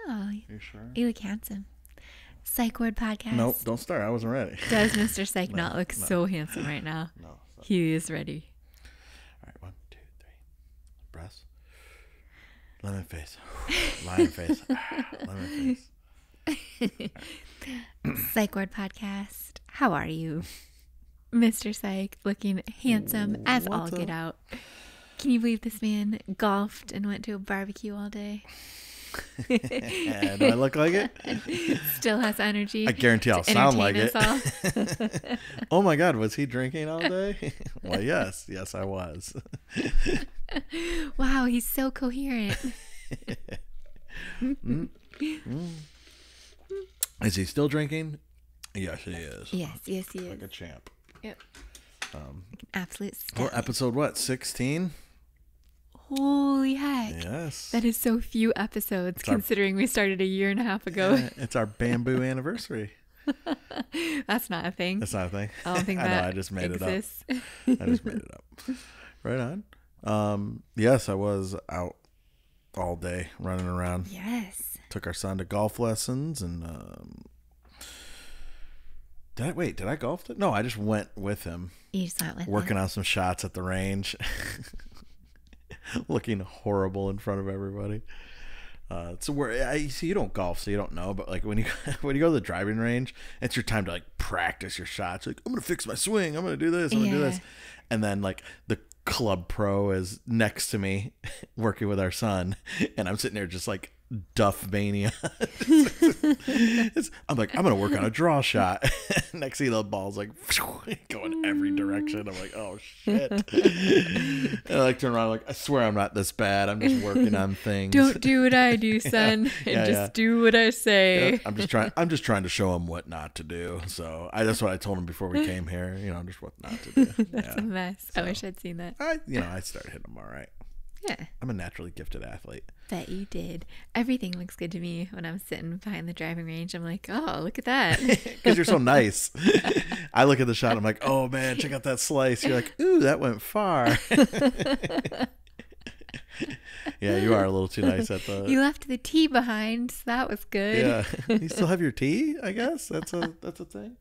Oh, You sure? you look handsome. Psych Ward podcast. Nope, don't start. I wasn't ready. Does Mr. Syke not look so handsome right now? No. He is ready. All right, 1, 2, 3. Breasts. Lemon face. Lion face. Lemon face. Psych Ward podcast. How are you? Mr. Syke, looking handsome as all What's get up? out. Can you believe this man golfed and went to a barbecue all day? Do I look like it? Still has energy. I guarantee I'll to sound like entertain it. us all. Oh my God, was he drinking all day? Well, yes, I was. Wow, he's so coherent. Is he still drinking? Yes, he is. Yes, he Like is. a champ. Yep. Absolute Well, stud. episode what? 16? Holy heck. Yes. That is so few episodes considering we started a year and a half ago. Yeah, it's our bamboo anniversary. That's not a thing. That's not a thing. I don't think I know, that I just made exists. it up. I just made it up. Right on. Yes, I was out all day running around. Yes. Took our son to golf lessons and did I golf? No, I just went with him. You just went with Working him. on some shots at the range. Looking horrible in front of everybody. So you don't golf, so you don't know. But like when you go to the driving range, it's your time to like practice your shots. Like I'm gonna fix my swing. I'm gonna do this. I'm gonna do this. And then like the club pro is next to me, working with our son, and I'm sitting there just like Duff mania. I'm like, I'm gonna work on a draw shot. Next thing the ball's like going every direction. I'm like, oh shit. And I like turn around like, I swear I'm not this bad. I'm just working on things. Don't do what I do, son. Just do what I say. Yeah, I'm just trying to show him what not to do. So that's what I told him before we came here. Just what not to do. That's a mess. I wish I'd seen that. I started hitting him all right. Yeah. I'm a naturally gifted athlete. Bet you did. Everything looks good to me when I'm sitting behind the driving range. I'm like, oh, look at that. Because you're so nice. I look at the shot. I'm like, oh man, check out that slice. You're like, ooh, that went far. Yeah, you are a little too nice at the. You left the tee behind, so that was good. Yeah, you still have your tea. I guess that's a thing.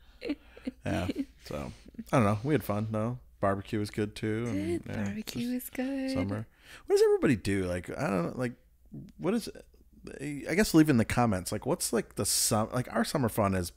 Yeah. So I don't know. We had fun though. Barbecue was good too. And, Good. Barbecue was good. Summer. What does everybody do? Like I don't know. Like what is? I guess leave in the comments. Like what's like the like our summer fun is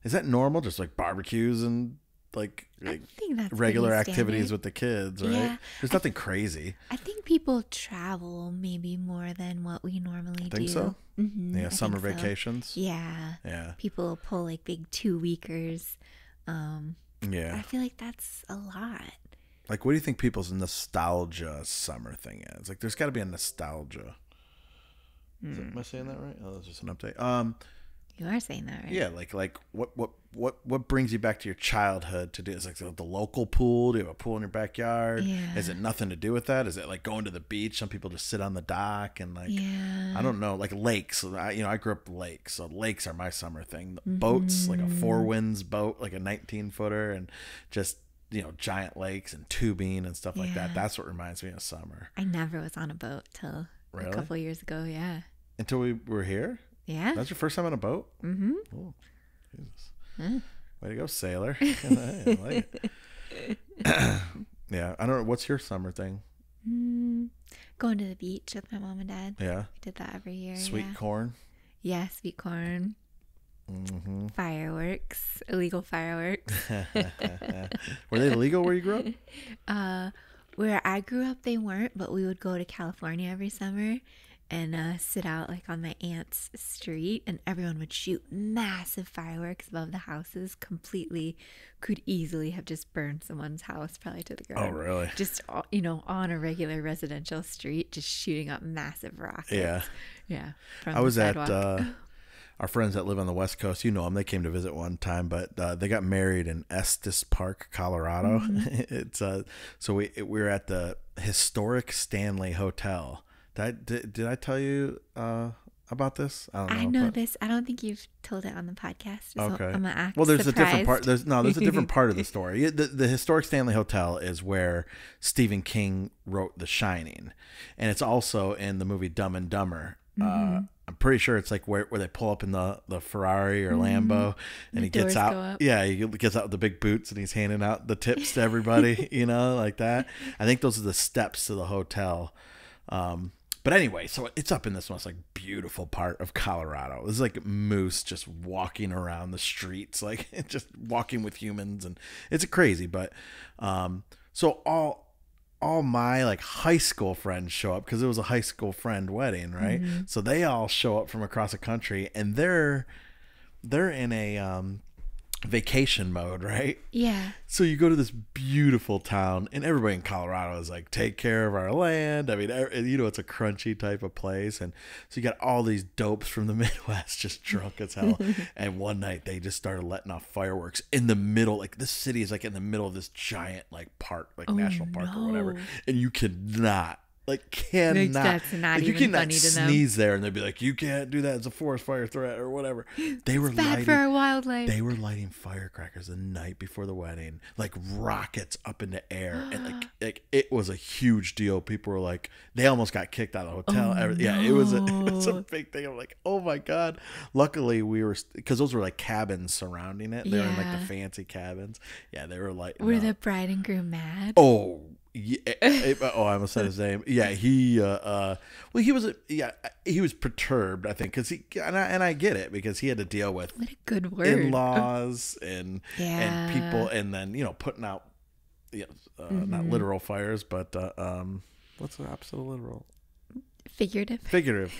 that normal? Just like barbecues and like I think that's regular pretty activities standard. with the kids, right? Yeah. There's nothing crazy. I think people travel maybe more than what we normally do. Think so? Mm-hmm, Yeah, I summer think so. vacations. Yeah. Yeah. People pull like big 2-weekers. I Yeah. feel like that's a lot. Like, what do you think people's nostalgia summer thing is? Like, there's got to be a nostalgia. Am I saying that right? Oh, that's just an update. You are saying that, right? Yeah, like what brings you back to your childhood to do? Is like the local pool? Do you have a pool in your backyard? Yeah. Is it nothing to do with that? Is it like going to the beach? Some people just sit on the dock and like I don't know, like lakes. I grew up lakes, so lakes are my summer thing. Boats, like a Four Winds boat, like a 19-footer, and just giant lakes and tubing and stuff like that. That's what reminds me of summer. I never was on a boat till Really? a couple of years ago. Yeah. Until we were here. Yeah. That's your first time on a boat? Mm-hmm. Oh, Jesus. Way to go, sailor. I like it. Yeah, I don't know. What's your summer thing? Going to the beach with my mom and dad. Yeah. We did that every year. Sweet corn. Yeah, sweet corn. Mm-hmm. Fireworks. Illegal fireworks. Were they illegal where you grew up? Where I grew up, they weren't, but we would go to California every summer and sit out like on my aunt's street, and everyone would shoot massive fireworks above the houses. Completely could easily have just burned someone's house probably to the ground. Oh, really? Just on a regular residential street, just shooting up massive rockets. Yeah. From I was the at sidewalk. our friends that live on the West Coast. You know them. They came to visit one time, but they got married in Estes Park, Colorado. It's so we were at the historic Stanley Hotel. Did I tell you about this? I don't know. I know this. I don't think you've told it on the podcast. So Okay. I'm gonna act Well, there's surprised. a different part. There's a different part of the story. The historic Stanley Hotel is where Stephen King wrote The Shining, and it's also in the movie Dumb and Dumber. I'm pretty sure it's like where they pull up in the Ferrari or Lambo, and he gets out. Yeah, he gets out with the big boots, and he's handing out the tips to everybody, like that. I think those are the steps to the hotel. But anyway, so it's up in this most like beautiful part of Colorado. It's like moose just walking around the streets, like just walking with humans, and it's crazy. But so all my like high school friends show up because it was a high school friend wedding, right? So they all show up from across the country, and they're in a vacation mode, right? Yeah. So you go to this beautiful town, and everybody in Colorado is like, take care of our land. I mean, it's a crunchy type of place. And so you got all these dopes from the Midwest just drunk as hell. And one night they just started letting off fireworks in the middle. Like, this city is like in the middle of this giant like park, like national park or whatever. And you cannot. Like, cannot. That's not like, even you cannot funny to them. sneeze there, and they'd be like, you can't do that. It's a forest fire threat or whatever. They were bad for our wildlife. They were lighting firecrackers the night before the wedding, like rockets up in the air, and like it was a huge deal. People were like, they almost got kicked out of the hotel. Yeah, it was a big thing. I'm like, oh my god. Luckily, we were, because those were like cabins surrounding it. They were in like the fancy cabins. Yeah, they were like. Were the bride and groom mad? Oh. Yeah, I almost said his name. Yeah, he was perturbed, I think, because I get it, because he had to deal with what a good word in-laws and people, and then putting out not literal fires, but what's the opposite of literal? Figurative fires.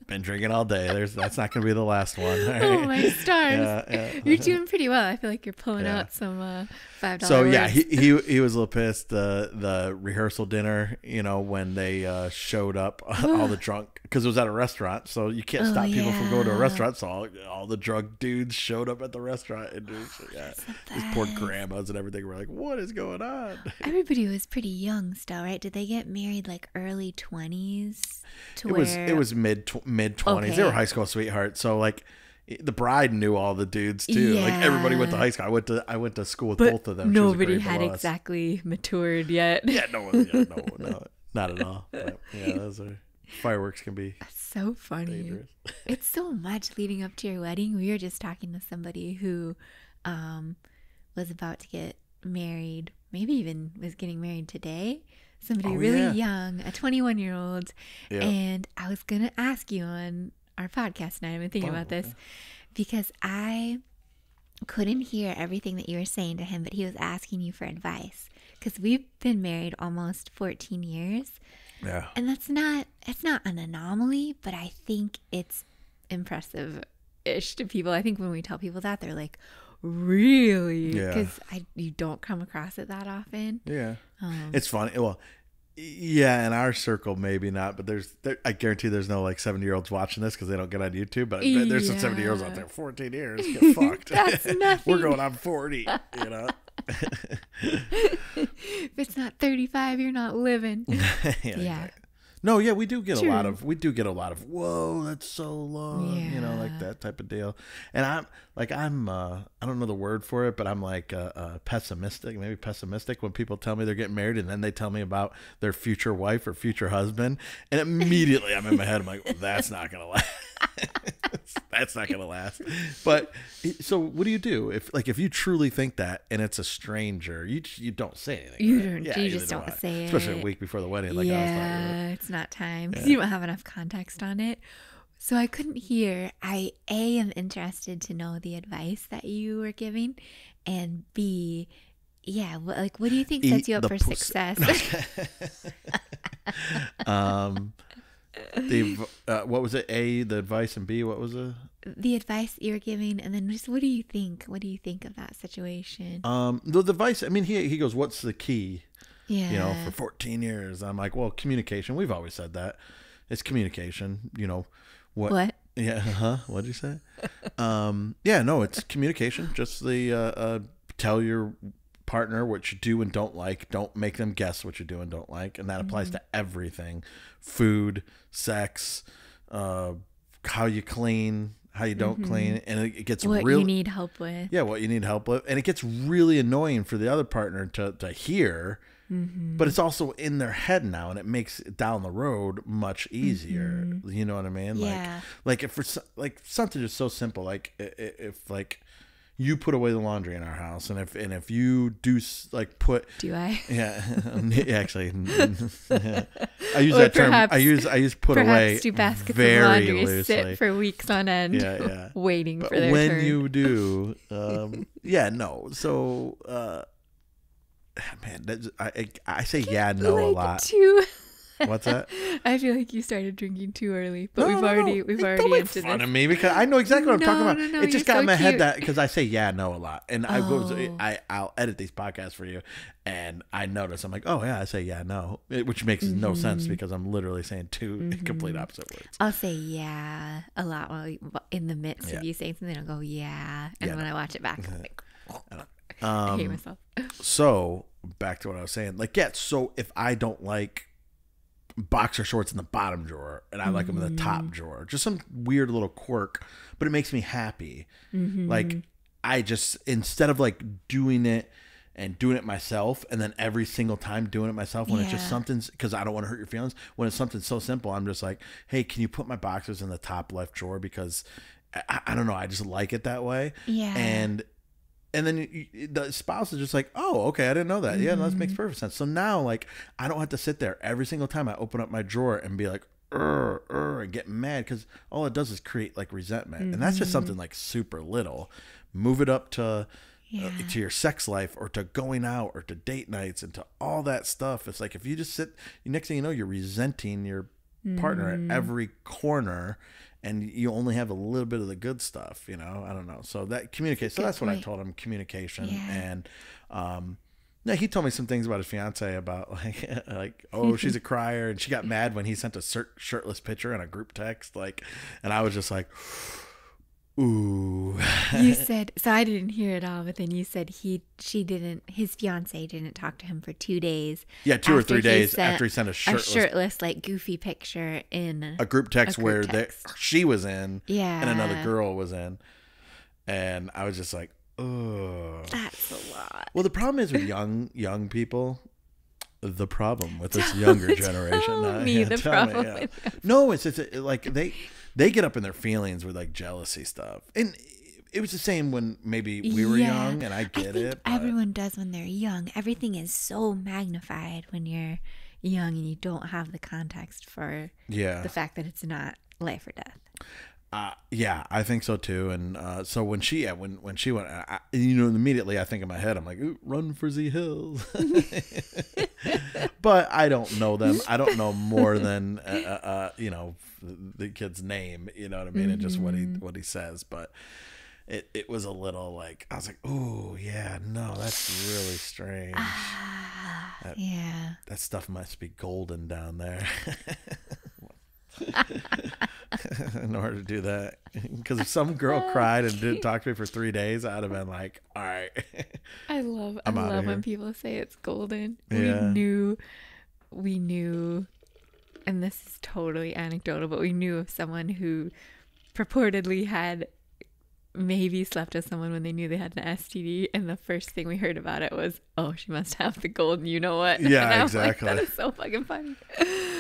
Been drinking all day. That's not going to be the last one. Right? Oh my stars! You're doing pretty well. I feel like you're pulling out some $5. So yeah, he was a little pissed. The rehearsal dinner, when they showed up, all the drunk, because it was at a restaurant, so you can't stop people from going to a restaurant. So all the drunk dudes showed up at the restaurant, and these poor grandmas and everything were like, "What is going on?" Everybody was pretty young still, right? Did they get married like early 20s? It was mid 20s. Okay. They were high school sweethearts. So like the bride knew all the dudes too. Yeah. Like everybody went to high school. I went to school with both of them. Nobody had exactly matured yet. Yeah, no, not at all. But, those are, fireworks can be. That's so funny. Dangerous. It's so much leading up to your wedding. We were just talking to somebody who was about to get married, maybe even was getting married today. Somebody really young, a 21-year-old. Yeah. And I was going to ask you on our podcast tonight, I've been thinking about this, because I couldn't hear everything that you were saying to him, but he was asking you for advice. Because we've been married almost 14 years. Yeah. And it's not an anomaly, but I think it's impressive-ish to people. I think when we tell people that, they're like, really? Because you don't come across it that often. Yeah. It's funny. Well, yeah, in our circle, maybe not, but I guarantee there's no like 70-year-olds watching this because they don't get on YouTube, but I bet there's some 70-year-olds out there, 14 years, get fucked. That's nothing. We're going on 40, If it's not 35, you're not living. Yeah. No, yeah, we do get a lot of, whoa, that's so long, like that type of deal. And I'm I don't know the word for it, but I'm like pessimistic when people tell me they're getting married and then they tell me about their future wife or future husband. And immediately I'm in my head, I'm like, well, that's not going to last. That's not going to last. But so what do you do if you truly think that and it's a stranger? You don't say anything. You don't. Yeah, you just don't say it. Especially a week before the wedding. Like it's not time because you don't have enough context on it. So I couldn't hear. I am interested to know the advice that you were giving, and B, what do you think sets you up for success? What was it? A, the advice, and B, what was it? The advice you were giving, and then just what do you think? What do you think of that situation? The advice. I mean, he goes, "What's the key?" Yeah. For 14 years. I'm like, well, communication. We've always said that. It's communication. What? Yeah. What'd you say? No, it's communication. Just the tell your partner what you do and don't like. Don't make them guess what you do and don't like, and that applies to everything: food, sex, how you clean, how you don't clean, and it gets what you need help with. Yeah, what you need help with, and it gets really annoying for the other partner to hear but it's also in their head now, and it makes down the road much easier. You know what I mean? Yeah. Like if for like something just so simple, like if like you put away the laundry in our house, and if you do like put, Do I? yeah, actually, yeah. I use that term. I use put away do baskets very of laundry loosely. sit for weeks on end, waiting But for their when turn. you do, yeah, no. So, man, I say yeah, no a lot. Too. What's that? I feel like you started drinking too early, but we've No. already Don't make answered fun this. of me because I know exactly what I'm talking about. No, It just you're got in so my head cute. that because I say yeah, no a lot, and Oh. I'll edit these podcasts for you, and I notice I'm like, oh yeah, I say yeah, no, which makes no sense because I'm literally saying two complete opposite words. I'll say yeah a lot in the midst Yeah. of you saying something. I'll go yeah, and Yeah. when I watch it back, I'm like, I Um, hate myself. So back to what I was saying, like yeah, so if I don't like boxer shorts in the bottom drawer and I like them in the top drawer, just some weird little quirk, but it makes me happy. Like I just, instead of like doing it myself and then every single time doing it myself when it's just Yeah. something, because I don't want to hurt your feelings, when it's something so simple, I'm just like, hey, can you put my boxers in the top left drawer, because I don't know, I just like it that way. Yeah. And then the spouse is just like, oh, okay, I didn't know that. Yeah, that makes perfect sense. So now, like, I don't have to sit there every single time I open up my drawer and be like, and get mad, because all it does is create like resentment. And that's just something like super little. Move it up to your sex life, or to going out, or to date nights, and to all that stuff. It's like if you just sit, next thing you know, you're resenting your partner at every corner, and you only have a little bit of the good stuff, I don't know. So that communicate. So that's what I told him, communication. Yeah. And yeah, he told me some things about his fiance, about like oh, she's a crier, and she got mad when he sent a shirtless picture in a group text, like, and I was just like, ooh. You said, so I didn't hear it all, but then you said his fiance didn't talk to him for 2 days. Yeah, 2 or 3 days sent after he sent a shirtless, like goofy picture in a group text where she was in, Yeah. and another girl was in, and I was just like, oh, That's a lot. well, the problem is with young people. The problem with this younger generation. Tell me the problem Yeah. with No, it's like they get up in their feelings with like jealousy stuff, and it was the same when maybe we were young, and I get it. But Everyone does when they're young. Everything is so magnified when you're young and you don't have the context for yeah, the fact that it's not life or death. yeah, I think so too. And so when she went, immediately I think in my head, I'm like, ooh, run for the hills. But I don't know them. I don't know more than the kid's name. You know what I mean? And just what he says. But it was a little like, I was like, ooh, yeah, no, that's really strange. Yeah. That stuff must be golden down there. In order to do that, because if some girl cried and didn't talk to me for 3 days, I'd have been like, all right. I love outta when here. people say it's golden. Yeah. We knew, and this is totally anecdotal, but we knew of someone who purportedly had maybe slept with someone when they knew they had an STD, and the first thing we heard about it was, oh, she must have the golden, you know what? Yeah, and I'm exactly. Like, that is so fucking funny.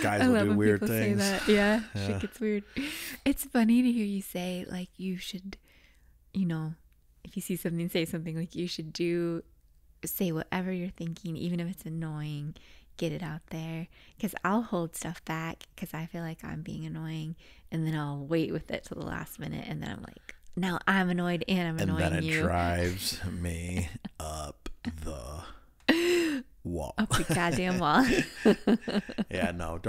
Guys I will love do when weird people things. say that. Yeah, Yeah. shit gets weird. It's funny to hear you say, like, you should, if you see something, say something. Like, you should say whatever you're thinking, even if it's annoying, get it out there. Because I'll hold stuff back because I feel like I'm being annoying, and then I'll wait with it till the last minute, and then I'm like, now I'm annoyed and I'm And annoying then it you. drives me up the wall. Up the goddamn wall. Yeah, no,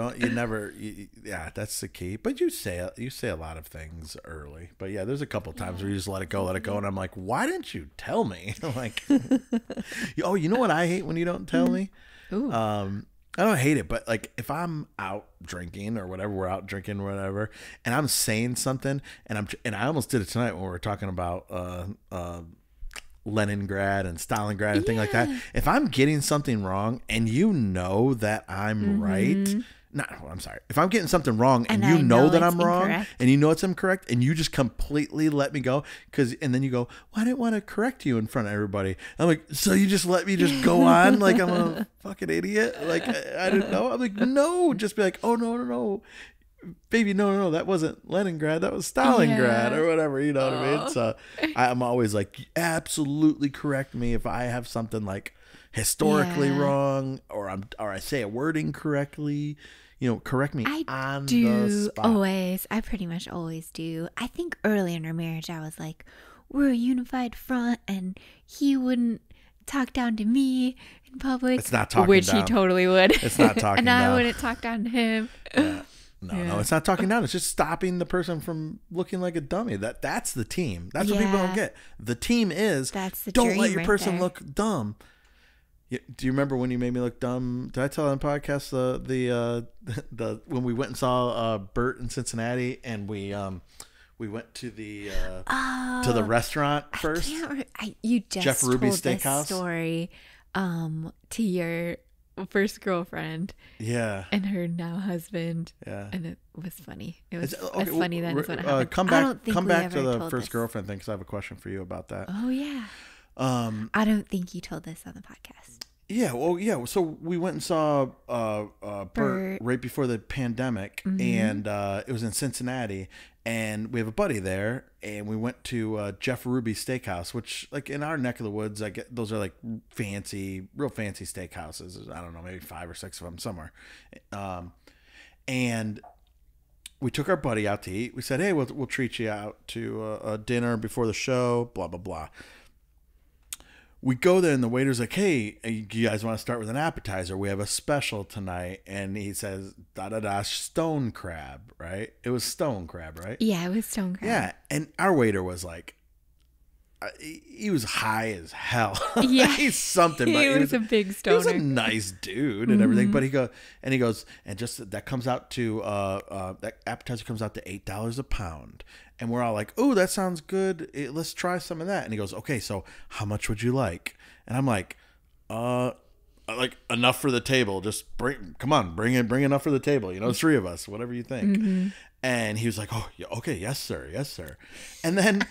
yeah, that's the key. But you say a lot of things early. But yeah, there's a couple times where you just let it go, and I'm like, why didn't you tell me? Like, oh, you know what I hate when you don't tell me? Ooh. I don't hate it, but like if I'm out drinking or whatever, we're out drinking or whatever, and I'm saying something, and I almost did it tonight when we were talking about Leningrad and Stalingrad and things like that. If I'm getting something wrong and you know that I'm right, I'm sorry. If I'm getting something wrong and I you know that it's I'm wrong incorrect. and you know it's incorrect and you just completely let me go and then you go, well, I didn't want to correct you in front of everybody. I'm like, so you just let me just go on like I'm a fucking idiot? Like I didn't know. I'm like, no, just be like, oh, no. Baby, no, that wasn't Leningrad, that was Stalingrad or whatever, you know what I mean? So I'm always like, absolutely correct me if I have something like historically wrong or I say a word incorrectly, you know, correct me on the spot. Always. I pretty much always do. I think early in our marriage I was like, we're a unified front and he wouldn't talk down to me in public. It's not talking which down. He totally would. It's not talking and down. I wouldn't talk down to him. No, it's not talking down. It's just stopping the person from looking like a dummy. That's the team. That's what people don't get. The team is don't let your person look dumb. Do you remember when you made me look dumb? Did I tell on the podcast the when we went and saw Bert in Cincinnati and we went to the restaurant first? You just Jeff Ruby's told Steakhouse this story to your first girlfriend. Yeah. And her now husband. Yeah. And it was funny. It was as funny then as what happened. Come back to the first girlfriend thing because I have a question for you about that. Oh, yeah. I don't think you told this on the podcast. Yeah, well, yeah. So we went and saw Bert right before the pandemic, and it was in Cincinnati. And we have a buddy there, and we went to Jeff Ruby's Steakhouse, which, like in our neck of the woods, I get those are like real fancy steakhouses. I don't know, maybe 5 or 6 of them somewhere. And we took our buddy out to eat. We said, hey, we'll treat you out to a dinner before the show. Blah blah blah. We go there and the waiter's like, hey, you guys want to start with an appetizer? We have a special tonight. And he says, stone crab, right? It was stone crab, right? Yeah, it was stone crab. Yeah. And our waiter was like, he was high as hell. Yeah. He's something. But he was a big stoner. He was a nice dude and everything. But he goes, and just that comes out to, that appetizer comes out to $8 a pound. And we're all like, oh, that sounds good. Let's try some of that. And he goes, okay, so how much would you like? And I'm like enough for the table. Just bring enough for the table. You know, 3 of us, whatever you think. Mm-hmm. And he was like, oh, yeah, okay, yes, sir. And then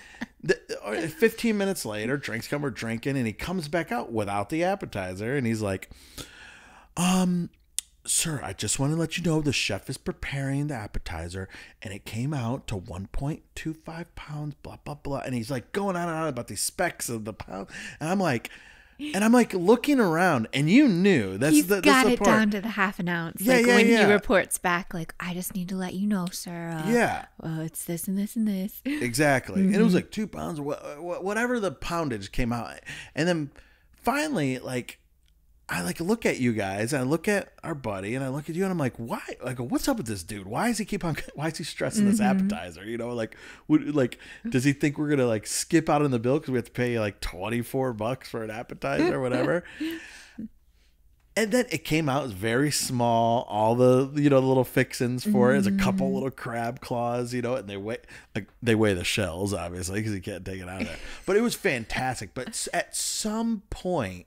15 minutes later, drinks come, we're drinking, and he comes back out without the appetizer. And he's like, sir, I just want to let you know the chef is preparing the appetizer and it came out to 1.25 pounds, blah, blah, blah. And he's like going on and on about these specs of the pound. And I'm like looking around and you knew He's got it down to the half an ounce. Yeah, when he reports back, like, I just need to let you know, sir. It's this and this and this. Exactly. Mm-hmm. And it was like 2 pounds or whatever the poundage came out. And then finally, like, I look at you guys and I look at our buddy and I look at you and I'm like, why? Like, what's up with this dude? Why is he stressing this appetizer? You know, does he think we're going to like skip out on the bill because we have to pay like $24 for an appetizer or whatever? And then it came out as very small, all the, the little fixins for it. It's a couple little crab claws, and they weigh the shells, obviously, because you can't take it out of there. But it was fantastic. But at some point,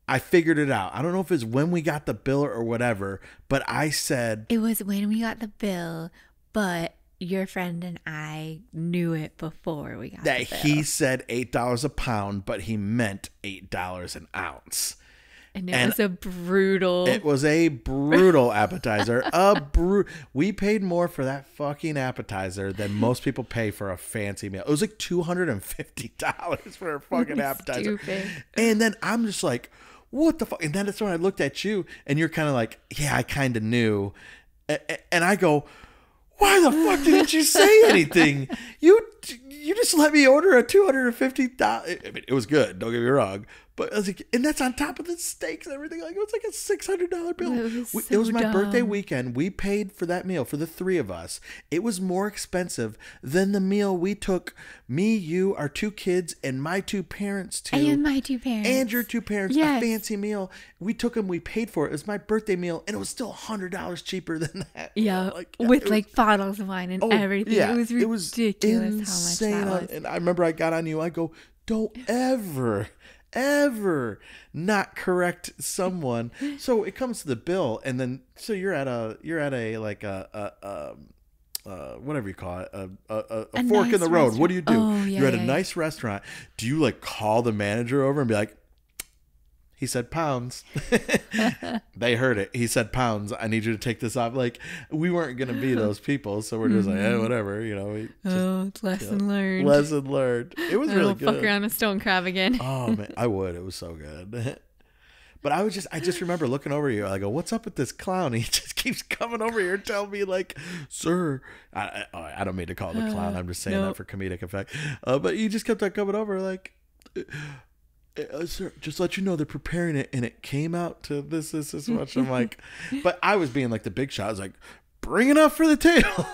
I figured it out. I don't know if it's when we got the bill or whatever, but I said... It was when we got the bill, but your friend and I knew it before we got the bill. That he said $8 a pound, but he meant $8 an ounce. And it was a brutal... It was a brutal appetizer. We paid more for that fucking appetizer than most people pay for a fancy meal. It was like $250 for a fucking appetizer. Stupid. And then I'm just like... What the fuck? And then that's when I looked at you and you're kind of like, yeah, I kind of knew. And I go, why the fuck didn't you say anything? You just let me order a $250. I mean, it was good. Don't get me wrong. But I was like, and that's on top of the steaks and everything. Like, it was like a $600 bill. It was my birthday weekend. We paid for that meal for the 3 of us. It was more expensive than the meal we took, me, you, our 2 kids, and my 2 parents to. And my 2 parents. And your 2 parents. Yes. A fancy meal. We took them. We paid for it. It was my birthday meal. And it was still $100 cheaper than that. Yeah. With bottles of wine and everything. Yeah, It was ridiculous insane. how much that was. And I remember I got on you. I go, don't ever ever not correct someone. So it comes to the bill, and then so you're at a like a whatever you call it, a fork nice in the road. restaurant. What do you do? Oh, yeah, You're at a yeah, nice restaurant. Do you like call the manager over and be like, he said pounds. They heard it. He said pounds. I need you to take this off. Like, we weren't going to be those people. So we're just like, whatever, you know. It's lesson learned. Lesson learned. It was really good. Fuck around a stone crab again. Oh, man. I would. It was so good. But I just remember looking over you. I go, what's up with this clown? He just keeps coming over here telling me like, sir, I don't mean to call him a clown. I'm just saying that for comedic effect. But he just kept on coming over like, sir, just let you know they're preparing it, and it came out to this much. I'm like, but I was being like the big shot. I was like, bring it up for the table.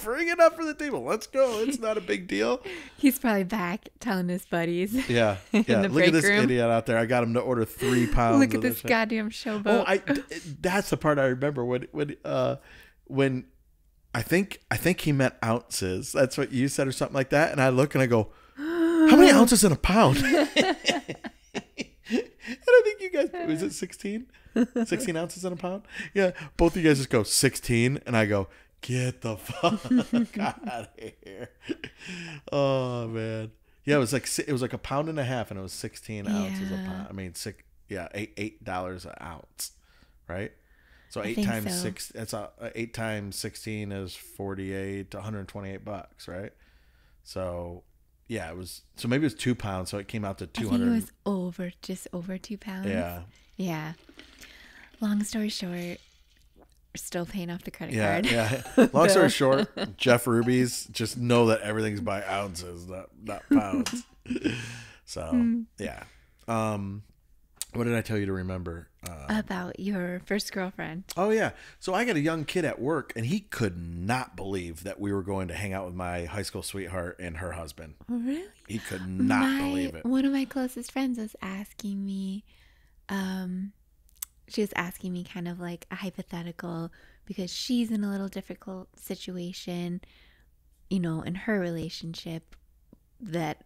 Bring it up for the table. Let's go. It's not a big deal. He's probably back telling his buddies. Yeah. Look at this idiot out there. I got him to order 3 pounds. Look at this goddamn showboat. Oh, that's the part I remember when I think he meant ounces. That's what you said or something like that. And I look and I go, how many ounces in a pound? And I think you guys, was it 16? 16 ounces in a pound? Yeah. Both of you guys just go 16. And I go, get the fuck out of here. Oh, man. Yeah, it was like a pound and a half, and it was 16 ounces a pound. I mean, $8 an ounce, right? So 8 times 6, that's 8 times 16 is 48 to $128, right? So yeah, it was, so maybe it was 2 pounds, so it came out to 200. I think it was just over 2 pounds. Yeah. Long story short, we're still paying off the credit card. Yeah. Long story short, Jeff Ruby's, just know that everything's by ounces, not pounds. So yeah. What did I tell you to remember? About your first girlfriend. Oh, yeah. So I got a young kid at work, and he could not believe that we were going to hang out with my high school sweetheart and her husband. Really? He could not believe it. One of my closest friends was asking me, she was asking me kind of like a hypothetical, because she's in a little difficult situation, you know, in her relationship, that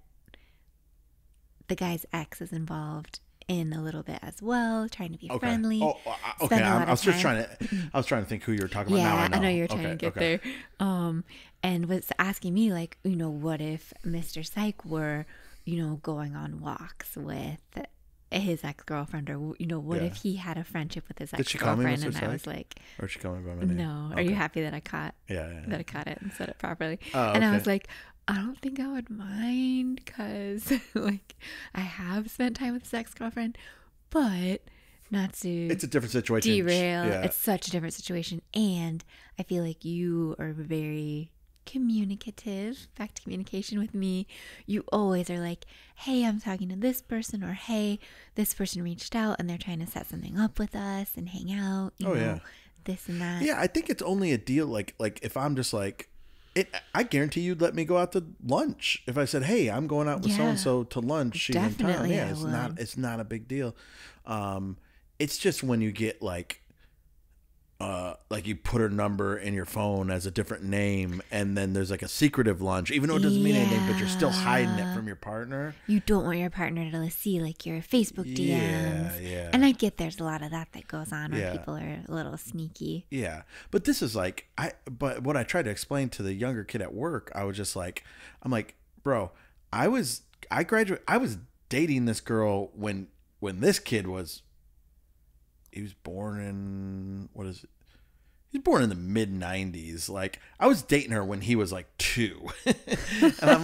the guy's ex is involved in a little bit as well, trying to be friendly. Oh, okay. I was trying to think who you were talking about. Yeah, now I know. I know you're trying to get there. And was asking me like, you know, what if Mr. Syke were, you know, going on walks with his ex-girlfriend, or, you know, what if he had a friendship with his ex-girlfriend? Did she call me Mr. Syke? And I was like, or did she call me by my name? No. Okay. Are you happy that I caught? Yeah. That I caught it and said it properly. Oh, and I okay. was like, I don't think I would mind, because like I have spent time with his ex-girlfriend, but not to. It's a different situation. Derail. Yeah. It's such a different situation, and I feel like you are very communicative. Back to communication with me. You always are like, hey, I'm talking to this person, or hey, this person reached out and they're trying to set something up with us and hang out. You know, this and that. Yeah, I think it's only a deal like if I'm just like, I guarantee you'd let me go out to lunch if I said, hey, I'm going out with so and so to lunch. She's in town. Yeah, it's not a big deal. It's just when you get like you put her number in your phone as a different name, and then there's like a secretive lunch, even though it doesn't mean anything, but you're still hiding it from your partner. You don't want your partner to see like your Facebook DMs. Yeah. And I get there's a lot of that goes on where people are a little sneaky. Yeah. But this is like, but what I tried to explain to the younger kid at work, I was just like, I'm like, bro, I was dating this girl when this kid was, he was born in, he was born in the mid 90s. Like, I was dating her when he was like 2. And I'm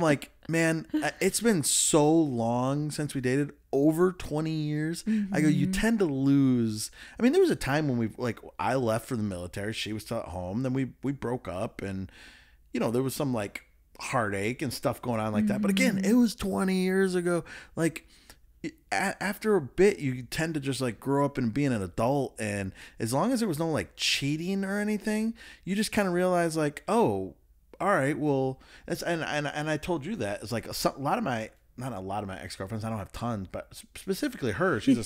like, man, it's been so long since we dated, over 20 years. Mm-hmm. I go, you tend to lose. I mean, there was a time when I left for the military. She was still at home. Then we broke up, and, you know, there was some like heartache and stuff going on like that. But again, it was 20 years ago. Like, after a bit, you tend to just like grow up and being an adult, and as long as there was no like cheating or anything, you just kind of realize like, oh, all right, well, that's and I told you that it's like not a lot of my ex-girlfriends, I don't have tons, but specifically her, she's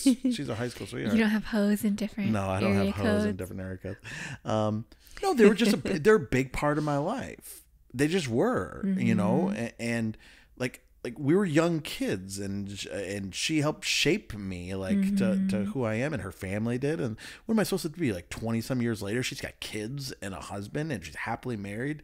a high school sweetheart. You don't have hoes in different No, I don't have hoes in different area codes. No, they were just they're a big part of my life. They just were, you know, and like, like we were young kids, and she helped shape me like to who I am, and her family did. And what am I supposed to be like 20 some years later? She's got kids and a husband, and she's happily married,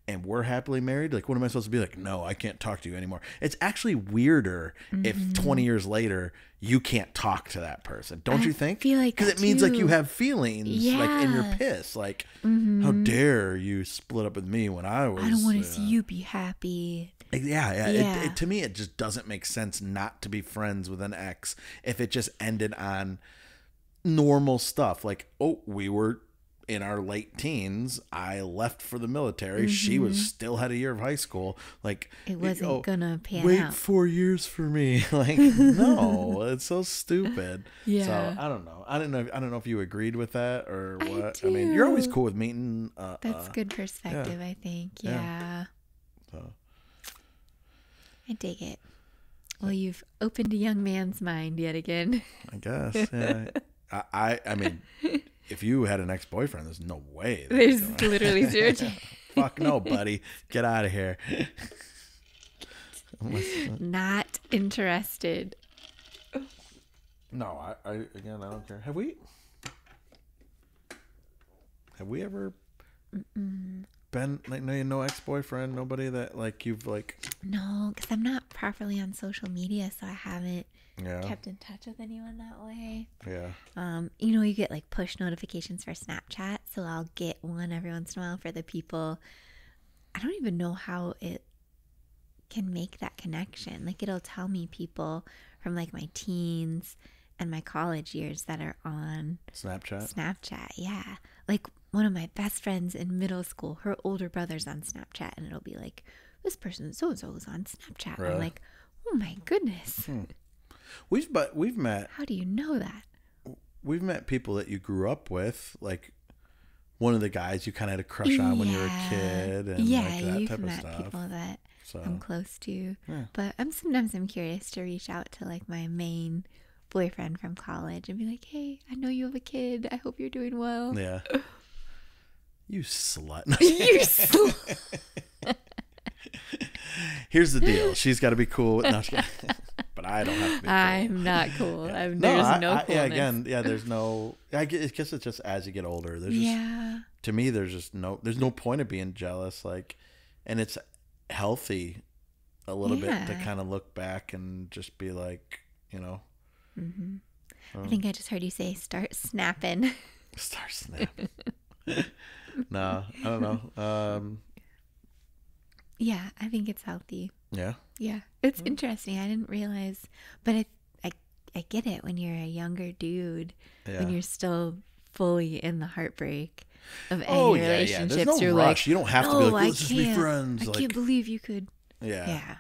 and we're happily married. Like, what am I supposed to be like? No, I can't talk to you anymore. It's actually weirder if 20 years later you can't talk to that person, don't you think? Feel like because it means like you have feelings, like, and you're pissed. Like, how dare you split up with me when I don't want to see you be happy. Yeah. To me, it just doesn't make sense not to be friends with an ex if it just ended on normal stuff. Like, oh, we were in our late teens. I left for the military. She was still had a year of high school. Like, it wasn't gonna pan wait out. 4 years for me. Like, no, it's so stupid. Yeah. So I don't know. I don't know if you agreed with that or what. I mean, you're always cool with meeting. That's good perspective, I think. Yeah. So. I dig it. Well, you've opened a young man's mind yet again. I guess. Yeah. I mean, if you had an ex-boyfriend, there's no way. There's literally zero chance. Fuck no, buddy. Get out of here. Not interested. No, I don't care. Have we ever been like no ex-boyfriend, nobody that like you've like? No, because I'm not properly on social media, so I haven't kept in touch with anyone that way. Yeah. You get like push notifications for Snapchat, so I'll get one every once in a while for the people. I don't even know how it can make that connection. Like, it'll tell me people from like my teens and my college years that are on Snapchat. Yeah. Like, one of my best friends in middle school, her older brother's on Snapchat, and it'll be like, this person so-and-so is on Snapchat. Really? I'm like, oh my goodness. We've met. How do you know that? We've met people that you grew up with, like one of the guys you kind of had a crush on when you were a kid, and like that you've type of met stuff. people that I'm close to. Yeah. But sometimes I'm curious to reach out to like my main boyfriend from college and be like, hey, I know you have a kid. I hope you're doing well. Yeah. You slut. You slut. Here's the deal. She's got to be cool with. No, but I don't have to be cool. I'm not cool. Yeah. There's no Yeah, coolness. there's no. I guess it's just as you get older. There's just, to me, there's no point of being jealous. Like, and it's healthy a little bit to kind of look back and just be like, I think I just heard you say start snapping. Start snapping. No, I don't know. Yeah, I think it's healthy. Yeah. Yeah, it's interesting. I didn't realize, but I get it when you're a younger dude, when you're still fully in the heartbreak of any relationships. There's no you're rush. like, You don't have to be like, let's just be friends. I can't believe you could. Yeah.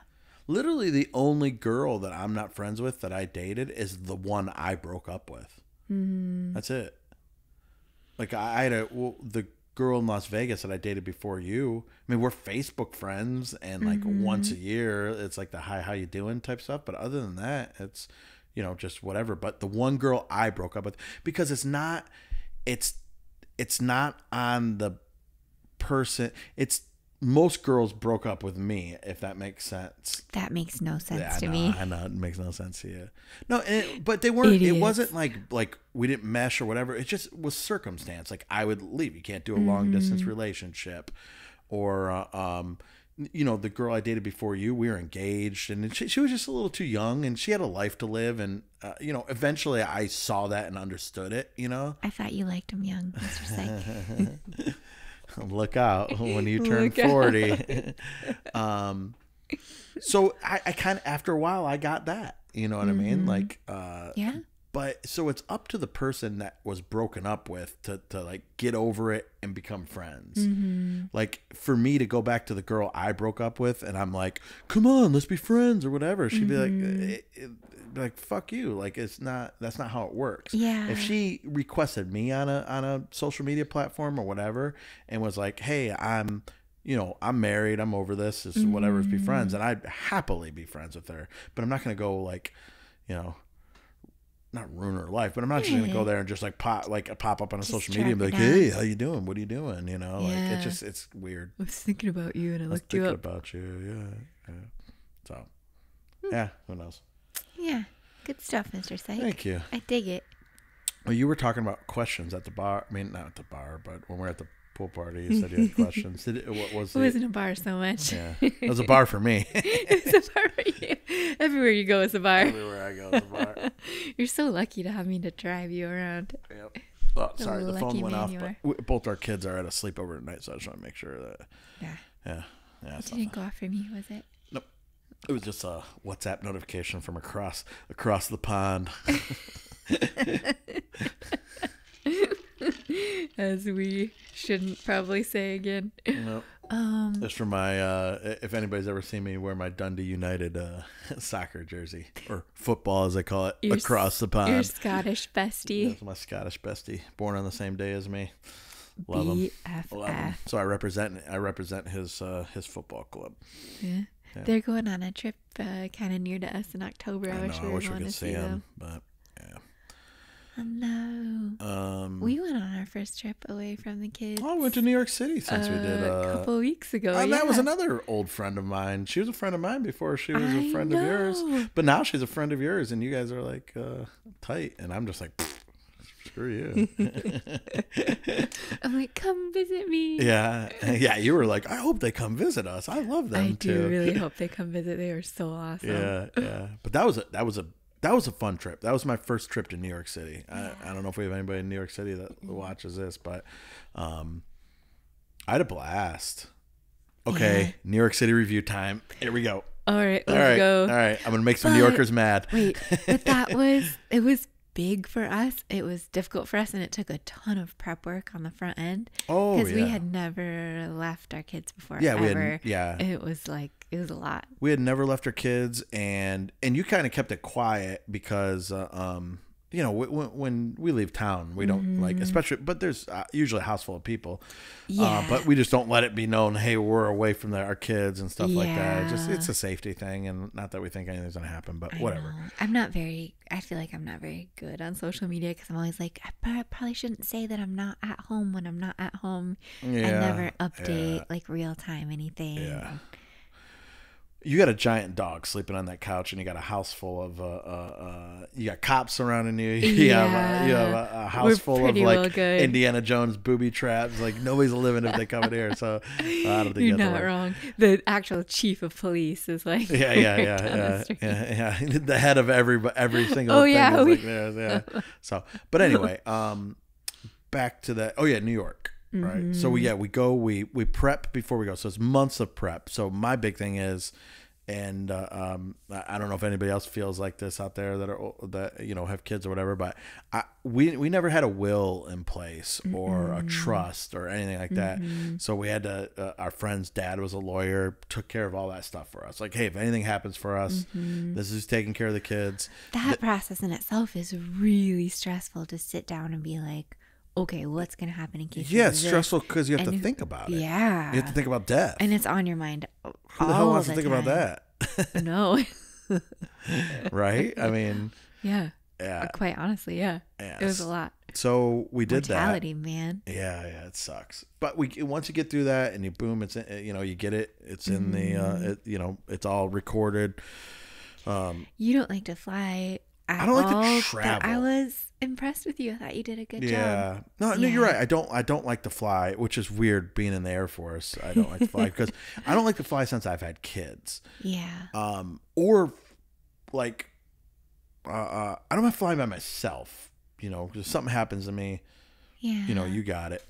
Literally, the only girl that I'm not friends with that I dated is the one I broke up with. Mm-hmm. That's it. Like, I had the girl in Las Vegas that I dated before you. I mean, we're Facebook friends, and like once a year, it's like the hi, how you doing type stuff. But other than that, it's just whatever. But the one girl I broke up with, because it's not on the person. It's most girls broke up with me, if that makes sense. That makes no sense to me. I know it makes no sense to you. No, but they weren't. It wasn't like we didn't mesh or whatever. It just was circumstance. Like, I would leave. You can't do a long distance relationship, or the girl I dated before you, we were engaged, and she was just a little too young, and she had a life to live, and eventually I saw that and understood it. I thought you liked him young, Mr. Syke. Look out when you turn 40. So I kind of, after a while, I got that. You know what I mean? Like, But so it's up to the person that was broken up with to like get over it and become friends. Like, for me to go back to the girl I broke up with, and I'm like, come on, let's be friends or whatever. She'd be like, fuck you. Like, that's not how it works. Yeah. If she requested me on a social media platform or whatever, and was like, hey, I'm married, I'm over this, is whatever, be friends, and I'd happily be friends with her. But I'm not going to go like, not ruin her life, but I'm not just going to go there and just pop up on a social media and be like, hey, how you doing? What are you doing? Like, it's weird. I was thinking about you and I looked you up. About you. Yeah. So Yeah, who knows? Yeah. Good stuff, Mr. Syke. Thank you. I dig it. Well, you were talking about questions at the bar. I mean, not at the bar, but when we were at the pool party, you said you had questions. What was it? Wasn't a bar so much. Yeah, it was a bar for me. It was a bar for you. Everywhere you go is a bar. Everywhere I go is a bar. You're so lucky to have me to drive you around. Yep. Oh, sorry, the phone went off. But both our kids are at a sleepover tonight, so I just want to make sure that. Yeah. It didn't go off for me, was it? Nope. It was just a WhatsApp notification from across the pond. As we shouldn't probably say again. Nope. It's from my if anybody's ever seen me wear my Dundee United soccer jersey, or football as they call it, across the pond. Your Scottish bestie. That's my Scottish bestie, born on the same day as me. Love him. So I represent his football club. Yeah. They're going on a trip kind of near to us in October. I wish we could see them. But yeah. Oh, no. We went on our first trip away from the kids. Oh, we went to New York City since we did a couple of weeks ago. And that was another old friend of mine. She was a friend of mine before she was a friend of yours. But now she's a friend of yours, and you guys are like tight. And I'm just like, screw you. I'm like, come visit me. Yeah. You were like, I hope they come visit us. I love them too. I do really hope they come visit. They are so awesome. Yeah. But that was a fun trip. That was my first trip to New York City. I don't know if we have anybody in New York City that watches this, but I had a blast. Okay, New York City review time. Here we go. All right, let's go. All right, I'm gonna make some New Yorkers mad. Wait, but it was big for us. It was difficult for us, and it took a ton of prep work on the front end. Oh, because we had never left our kids before. Yeah, ever. It was a lot. We had never left our kids, and you kind of kept it quiet because when we leave town, we don't like, especially, but there's usually a house full of people. But we just don't let it be known, hey, we're away from our kids and stuff like that. It's a safety thing, and not that we think anything's going to happen, but whatever. I feel like I'm not very good on social media because I'm always like, I probably shouldn't say that I'm not at home when I'm not at home. Yeah, I never update like real time anything. Yeah. You got a giant dog sleeping on that couch, and you got a house full of you got cops surrounding you. You have a house full of like Indiana Jones booby traps. Like nobody's living if they come in here. So I don't think you're not wrong. The actual chief of police is like yeah. The head of every single thing is like there. Yeah. So, but anyway, back to that. Oh yeah, New York. Right. So we prep before we go. So it's months of prep. So my big thing is, and I don't know if anybody else feels like this out there that have kids or whatever, but we never had a will in place or a trust or anything like that. So we had to, our friend's dad was a lawyer, took care of all that stuff for us. Like, hey, if anything happens for us, this is taking care of the kids. That process in itself is really stressful to sit down and be like, okay, what's going to happen in case it's stressful because you have to think about it. Yeah. You have to think about death. And it's on your mind Who the hell wants to think about that? No. Right? I mean. Yeah. Quite honestly, yeah. It was a lot. So we did Mortality, man. Yeah, it sucks. But once you get through that and you boom, it's you get it. It's in the it's all recorded. You don't like to fly. I don't like to travel. But I was impressed with you. I thought you did a good job. No, you're right. I don't like to fly, which is weird being in the Air Force. I don't like to fly because I don't like to fly since I've had kids. Yeah. Or like I don't want to fly by myself, because if something happens to me, you got it.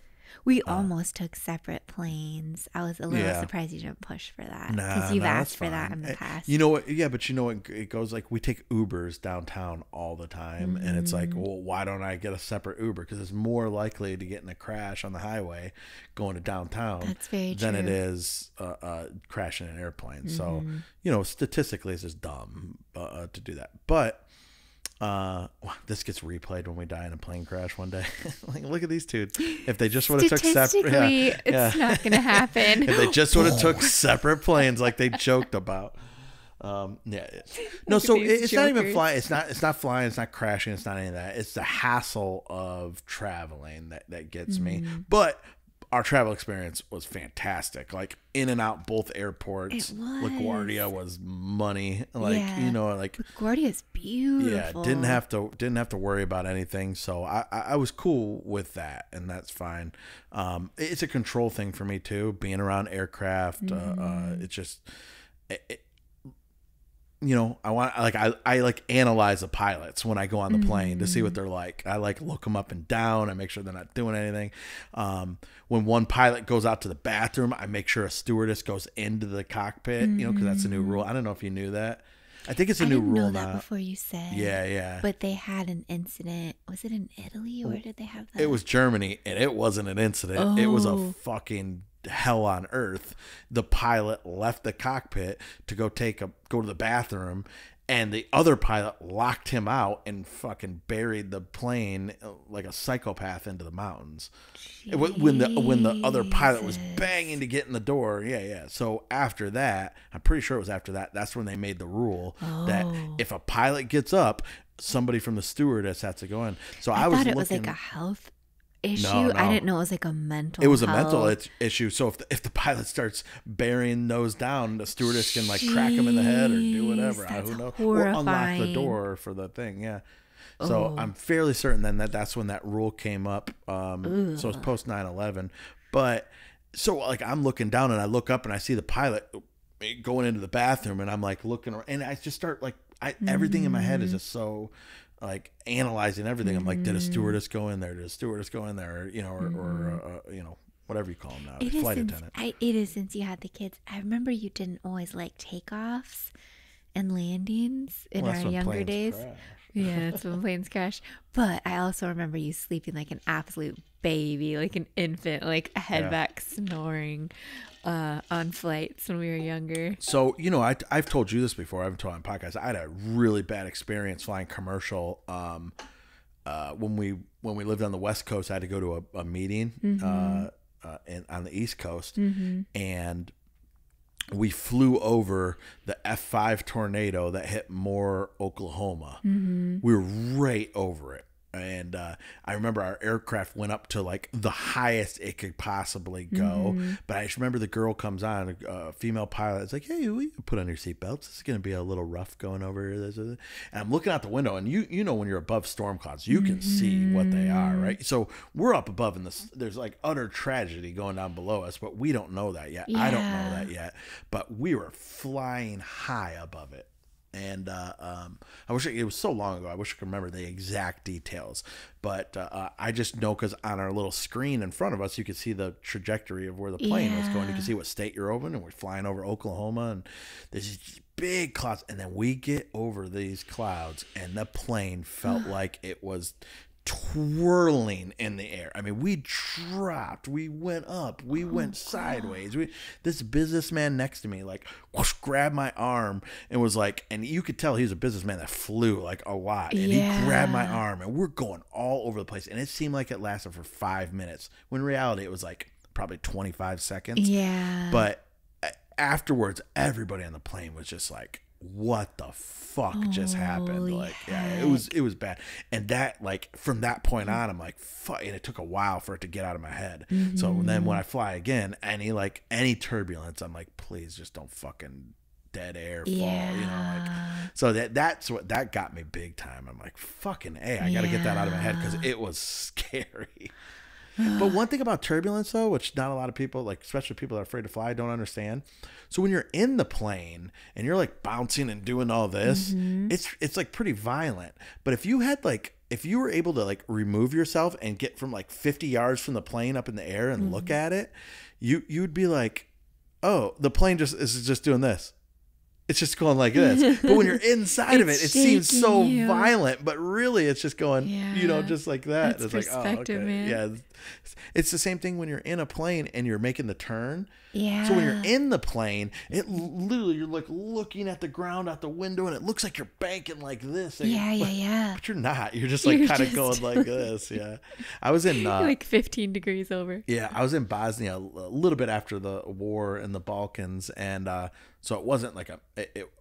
We almost took separate planes. I was a little surprised you didn't push for that because you've asked for that in the past. You know what? Yeah, but it goes like we take Ubers downtown all the time, and it's like, well, why don't I get a separate Uber? Because it's more likely to get in a crash on the highway going to downtown than it is crashing an airplane. So statistically, it's just dumb to do that, but. This gets replayed when we die in a plane crash one day. Like, look at these two. If they just would have took separate, it's not going to happen. If they just would have took separate planes, like they joked about. No. So it's not even flying. It's not flying. It's not crashing. It's not any of that. It's the hassle of traveling that gets me. But our travel experience was fantastic. Like in and out both airports. It was. LaGuardia was money. Like Yeah. like LaGuardia's beautiful. didn't have to worry about anything. So I was cool with that, and that's fine. It's a control thing for me too. Being around aircraft, it's just. I like analyze the pilots when I go on the plane to see what they're like. I like look them up and down. I make sure they're not doing anything. When one pilot goes out to the bathroom, I make sure a stewardess goes into the cockpit, because that's a new rule. I don't know if you knew that. I think it's a new rule now. I didn't know that before you said. Yeah. But they had an incident. Was it in Italy? Where did they have that? It was Germany, and it wasn't an incident. It was a fucking hell on earth. The pilot left the cockpit to go to the bathroom, and the other pilot locked him out and fucking buried the plane like a psychopath into the mountains. When the other pilot was banging to get in the door. Yeah. So after that, I'm pretty sure it was after that, that's when they made the rule that if a pilot gets up, somebody from the stewardess has to go in. So I thought it was like a health issue. No. I didn't know it was like a mental. It was a mental issue. So if the pilot starts burying nose down, the stewardess can like crack him in the head or do whatever. Who knows? Horrifying. Or unlock the door for the thing. Yeah. So I'm fairly certain then that's when that rule came up. So it's post 9/11. But so like I'm looking down and I look up and I see the pilot going into the bathroom, and I'm like looking around, and I just start like everything in my head is just so like analyzing everything. I'm like, did a stewardess go in there? Did a stewardess go in there? Or whatever you call them now, flight attendant. It is since you had the kids. I remember you didn't always like takeoffs and landings in our younger days. Crash. Yeah, that's when planes crash. But I also remember you sleeping like an absolute baby, like an infant, like head back snoring on flights when we were younger. So, I've told you this before. I haven't told on podcasts. I had a really bad experience flying commercial. When we lived on the West Coast, I had to go to a meeting on the East Coast, and we flew over the F5 tornado that hit Moore, Oklahoma. We were right over it. And I remember our aircraft went up to like the highest it could possibly go. But I just remember the girl comes on, a female pilot. It's like, hey, we put on your seatbelts. This is going to be a little rough going over here. And I'm looking out the window, and you know when you're above storm clouds, you can see what they are, right? So we're up above, and there's like utter tragedy going down below us, but we don't know that yet. Yeah. I don't know that yet. But we were flying high above it. And I wish it was so long ago. I wish I could remember the exact details, but I just know because on our little screen in front of us, you could see the trajectory of where the plane was going. You can see what state you're over, and we're flying over Oklahoma, and there's these big clouds, and then we get over these clouds, and the plane felt like it was twirling in the air. I mean, we dropped, we went up, we went sideways. This businessman next to me like whoosh, grabbed my arm and was like, and you could tell he was a businessman that flew like a lot, and he grabbed my arm, and we're going all over the place, and it seemed like it lasted for 5 minutes when in reality it was like probably 25 seconds. But afterwards, everybody on the plane was just like, what the fuck just happened? Like, yeah, it was bad. And that, like, from that point on, I'm like, fuck. And it took a while for it to get out of my head. So then when I fly again, any turbulence, I'm like, please just don't fucking dead air fall, like. So that's what that got me big time. I'm like, fucking A, I got to get that out of my head because it was scary. But one thing about turbulence, though, which not a lot of people, like especially people that are afraid to fly, don't understand. So when you're in the plane and you're like bouncing and doing all this, it's like pretty violent. But if you were able to like remove yourself and get from like 50 yards from the plane up in the air and look at it, you'd be like, oh, the plane is just doing this. It's just going like this. But when you're inside of it, it seems so violent. But really, it's just going, just like that. That's it's perspective, like, oh, okay. man. Yeah. It's the same thing when you're in a plane and you're making the turn. Yeah. So when you're in the plane, it literally, you're like looking at the ground out the window, and it looks like you're banking like this. Yeah. But you're not. You're just like kind of going like this. Yeah. I was in like 15 degrees over. Yeah, I was in Bosnia a little bit after the war in the Balkans, and so it wasn't like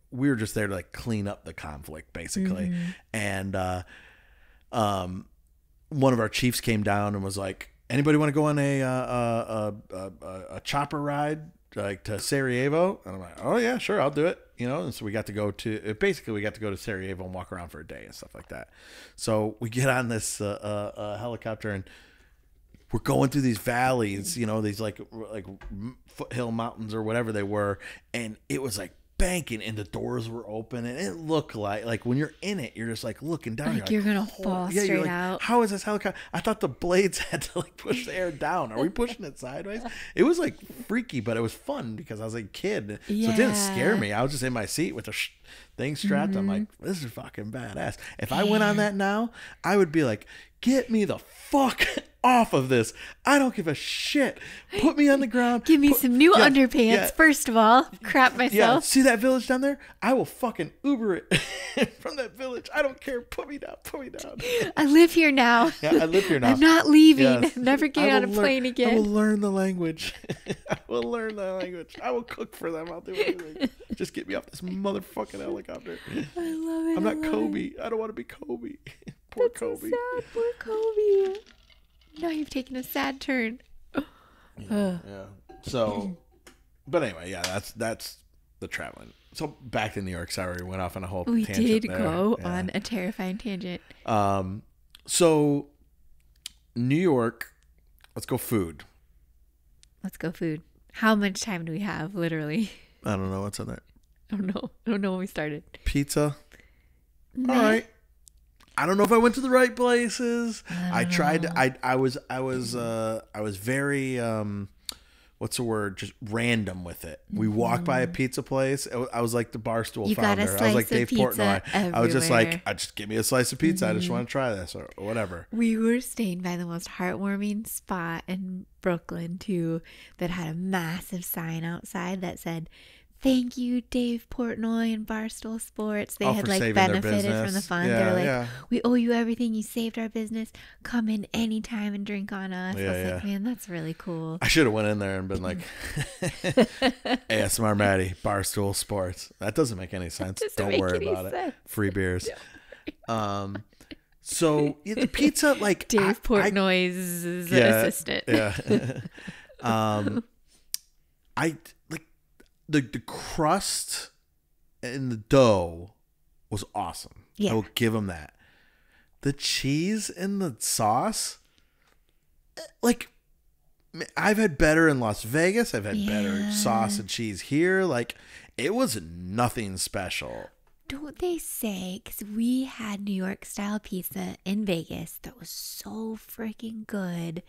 we were just there to like clean up the conflict basically. And one of our chiefs came down and was like, anybody want to go on a chopper ride like to Sarajevo? And I'm like, oh yeah, sure, I'll do it. And so we got to go to Sarajevo and walk around for a day and stuff like that. So we get on this helicopter and we're going through these valleys, these like foothill mountains or whatever they were, and it was like banking, and the doors were open, and it looked like when you're in it, you're just like looking down, like you're gonna fall straight out. How is this helicopter? I thought the blades had to like push the air down. Are we pushing it sideways? It was like freaky, but it was fun because I was a kid, so it didn't scare me. I was just in my seat with the thing strapped. I'm like, this is fucking badass. If I went on that now, I would be like, get me the fuck off of this. I don't give a shit. Put me on the ground. Give me some new underpants, first of all. Crap myself. Yeah, see that village down there? I will fucking Uber it from that village. I don't care. Put me down. Put me down. I live here now. Yeah, I live here now. I'm not leaving. Yes. Never getting on a plane again. I will learn the language. I will learn the language. I will cook for them. I'll do everything. Just get me off this motherfucking helicopter. I love it. I'm not Kobe. I don't want to be Kobe. Poor That's Kobe. So sad. Poor Kobe. Now you've taken a sad turn. Yeah. So, but anyway, yeah, that's the traveling. So back to New York. Sorry, we went off on a whole tangent. We did there. go on a terrifying tangent. So New York. Let's go food. Let's go food. How much time do we have? Literally. I don't know what's on there. I don't know when we started. Pizza. All right. I don't know if I went to the right places. I tried to, I was very what's the word? Just random with it. We walked by a pizza place. I was like the Barstool founder. I was like Dave Portnoy. I was just like, just give me a slice of pizza. I just want to try this or whatever. We were staying by the most heartwarming spot in Brooklyn too, that had a massive sign outside that said, "Thank you, Dave Portnoy and Barstool Sports." They had like benefited from the fund. They're like, "We owe you everything. You saved our business. Come in anytime and drink on us." I was like, man, that's really cool. I should have went in there and been like, ASMR Maddy, Barstool Sports. That doesn't make any sense. Don't worry about it. Free beers. So the pizza, like Dave Portnoy's assistant. Yeah. The crust and the dough was awesome. Yeah. I will give them that. The cheese and the sauce, like, I've had better in Las Vegas. I've had better sauce and cheese here. Like, it was nothing special. Don't they say, because we had New York style pizza in Vegas that was so freaking good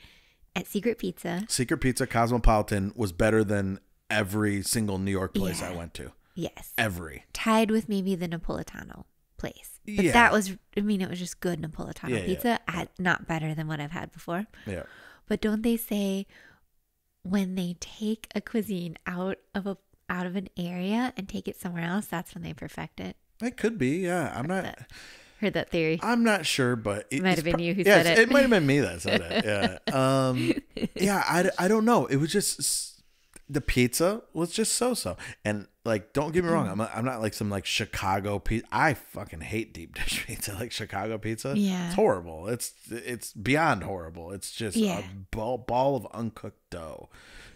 at Secret Pizza. Secret Pizza Cosmopolitan was better than every single New York place I went to. Yes. Every. Tied with maybe the Napolitano place. But that was, it was just good Napolitano pizza. Not better than what I've had before. Yeah. But don't they say when they take a cuisine out of an area and take it somewhere else, that's when they perfect it? It could be, yeah. Heard that theory. I'm not sure, but it might have been you who said it. It might have been me that said it. Yeah. I don't know. It was just, the pizza was just so. And like, don't get me wrong, I'm not like some like Chicago pizza. I fucking hate deep dish pizza, like Chicago pizza. Yeah, it's horrible. It's beyond horrible. It's just a ball of uncooked dough.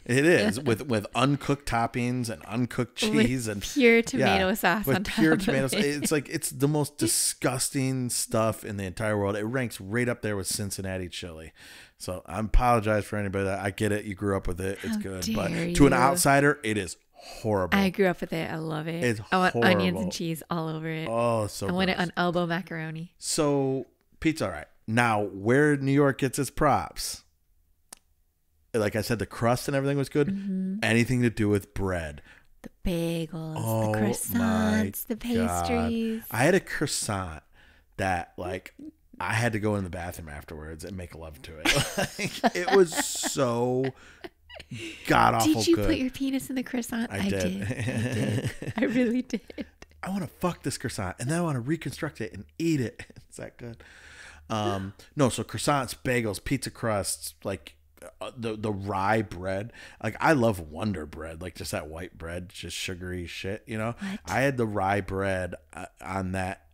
It is with uncooked toppings and uncooked cheese and pure tomato sauce on top. Pure tomatoes. It's like, it's the most disgusting stuff in the entire world. It ranks right up there with Cincinnati chili. So I apologize for anybody I get it. You grew up with it. It's good. But to an outsider, it is horrible. I grew up with it. I love it. It's I want horrible. Onions and cheese all over it. Oh, so I want it on elbow macaroni. So pizza, all right. Now, where New York gets its props, like I said, the crust and everything was good. Mm-hmm. Anything to do with bread. The bagels, the croissants, the pastries. God. I had a croissant that, like, I had to go in the bathroom afterwards and make love to it. Like, it was so god awful good. Did you put your penis in the croissant? I did. I really did. I want to fuck this croissant and then I want to reconstruct it and eat it. It's that good. No, so croissants, bagels, pizza crusts, like the rye bread. Like, I love Wonder Bread, like just that white bread, just sugary shit, you know? What? I had the rye bread on that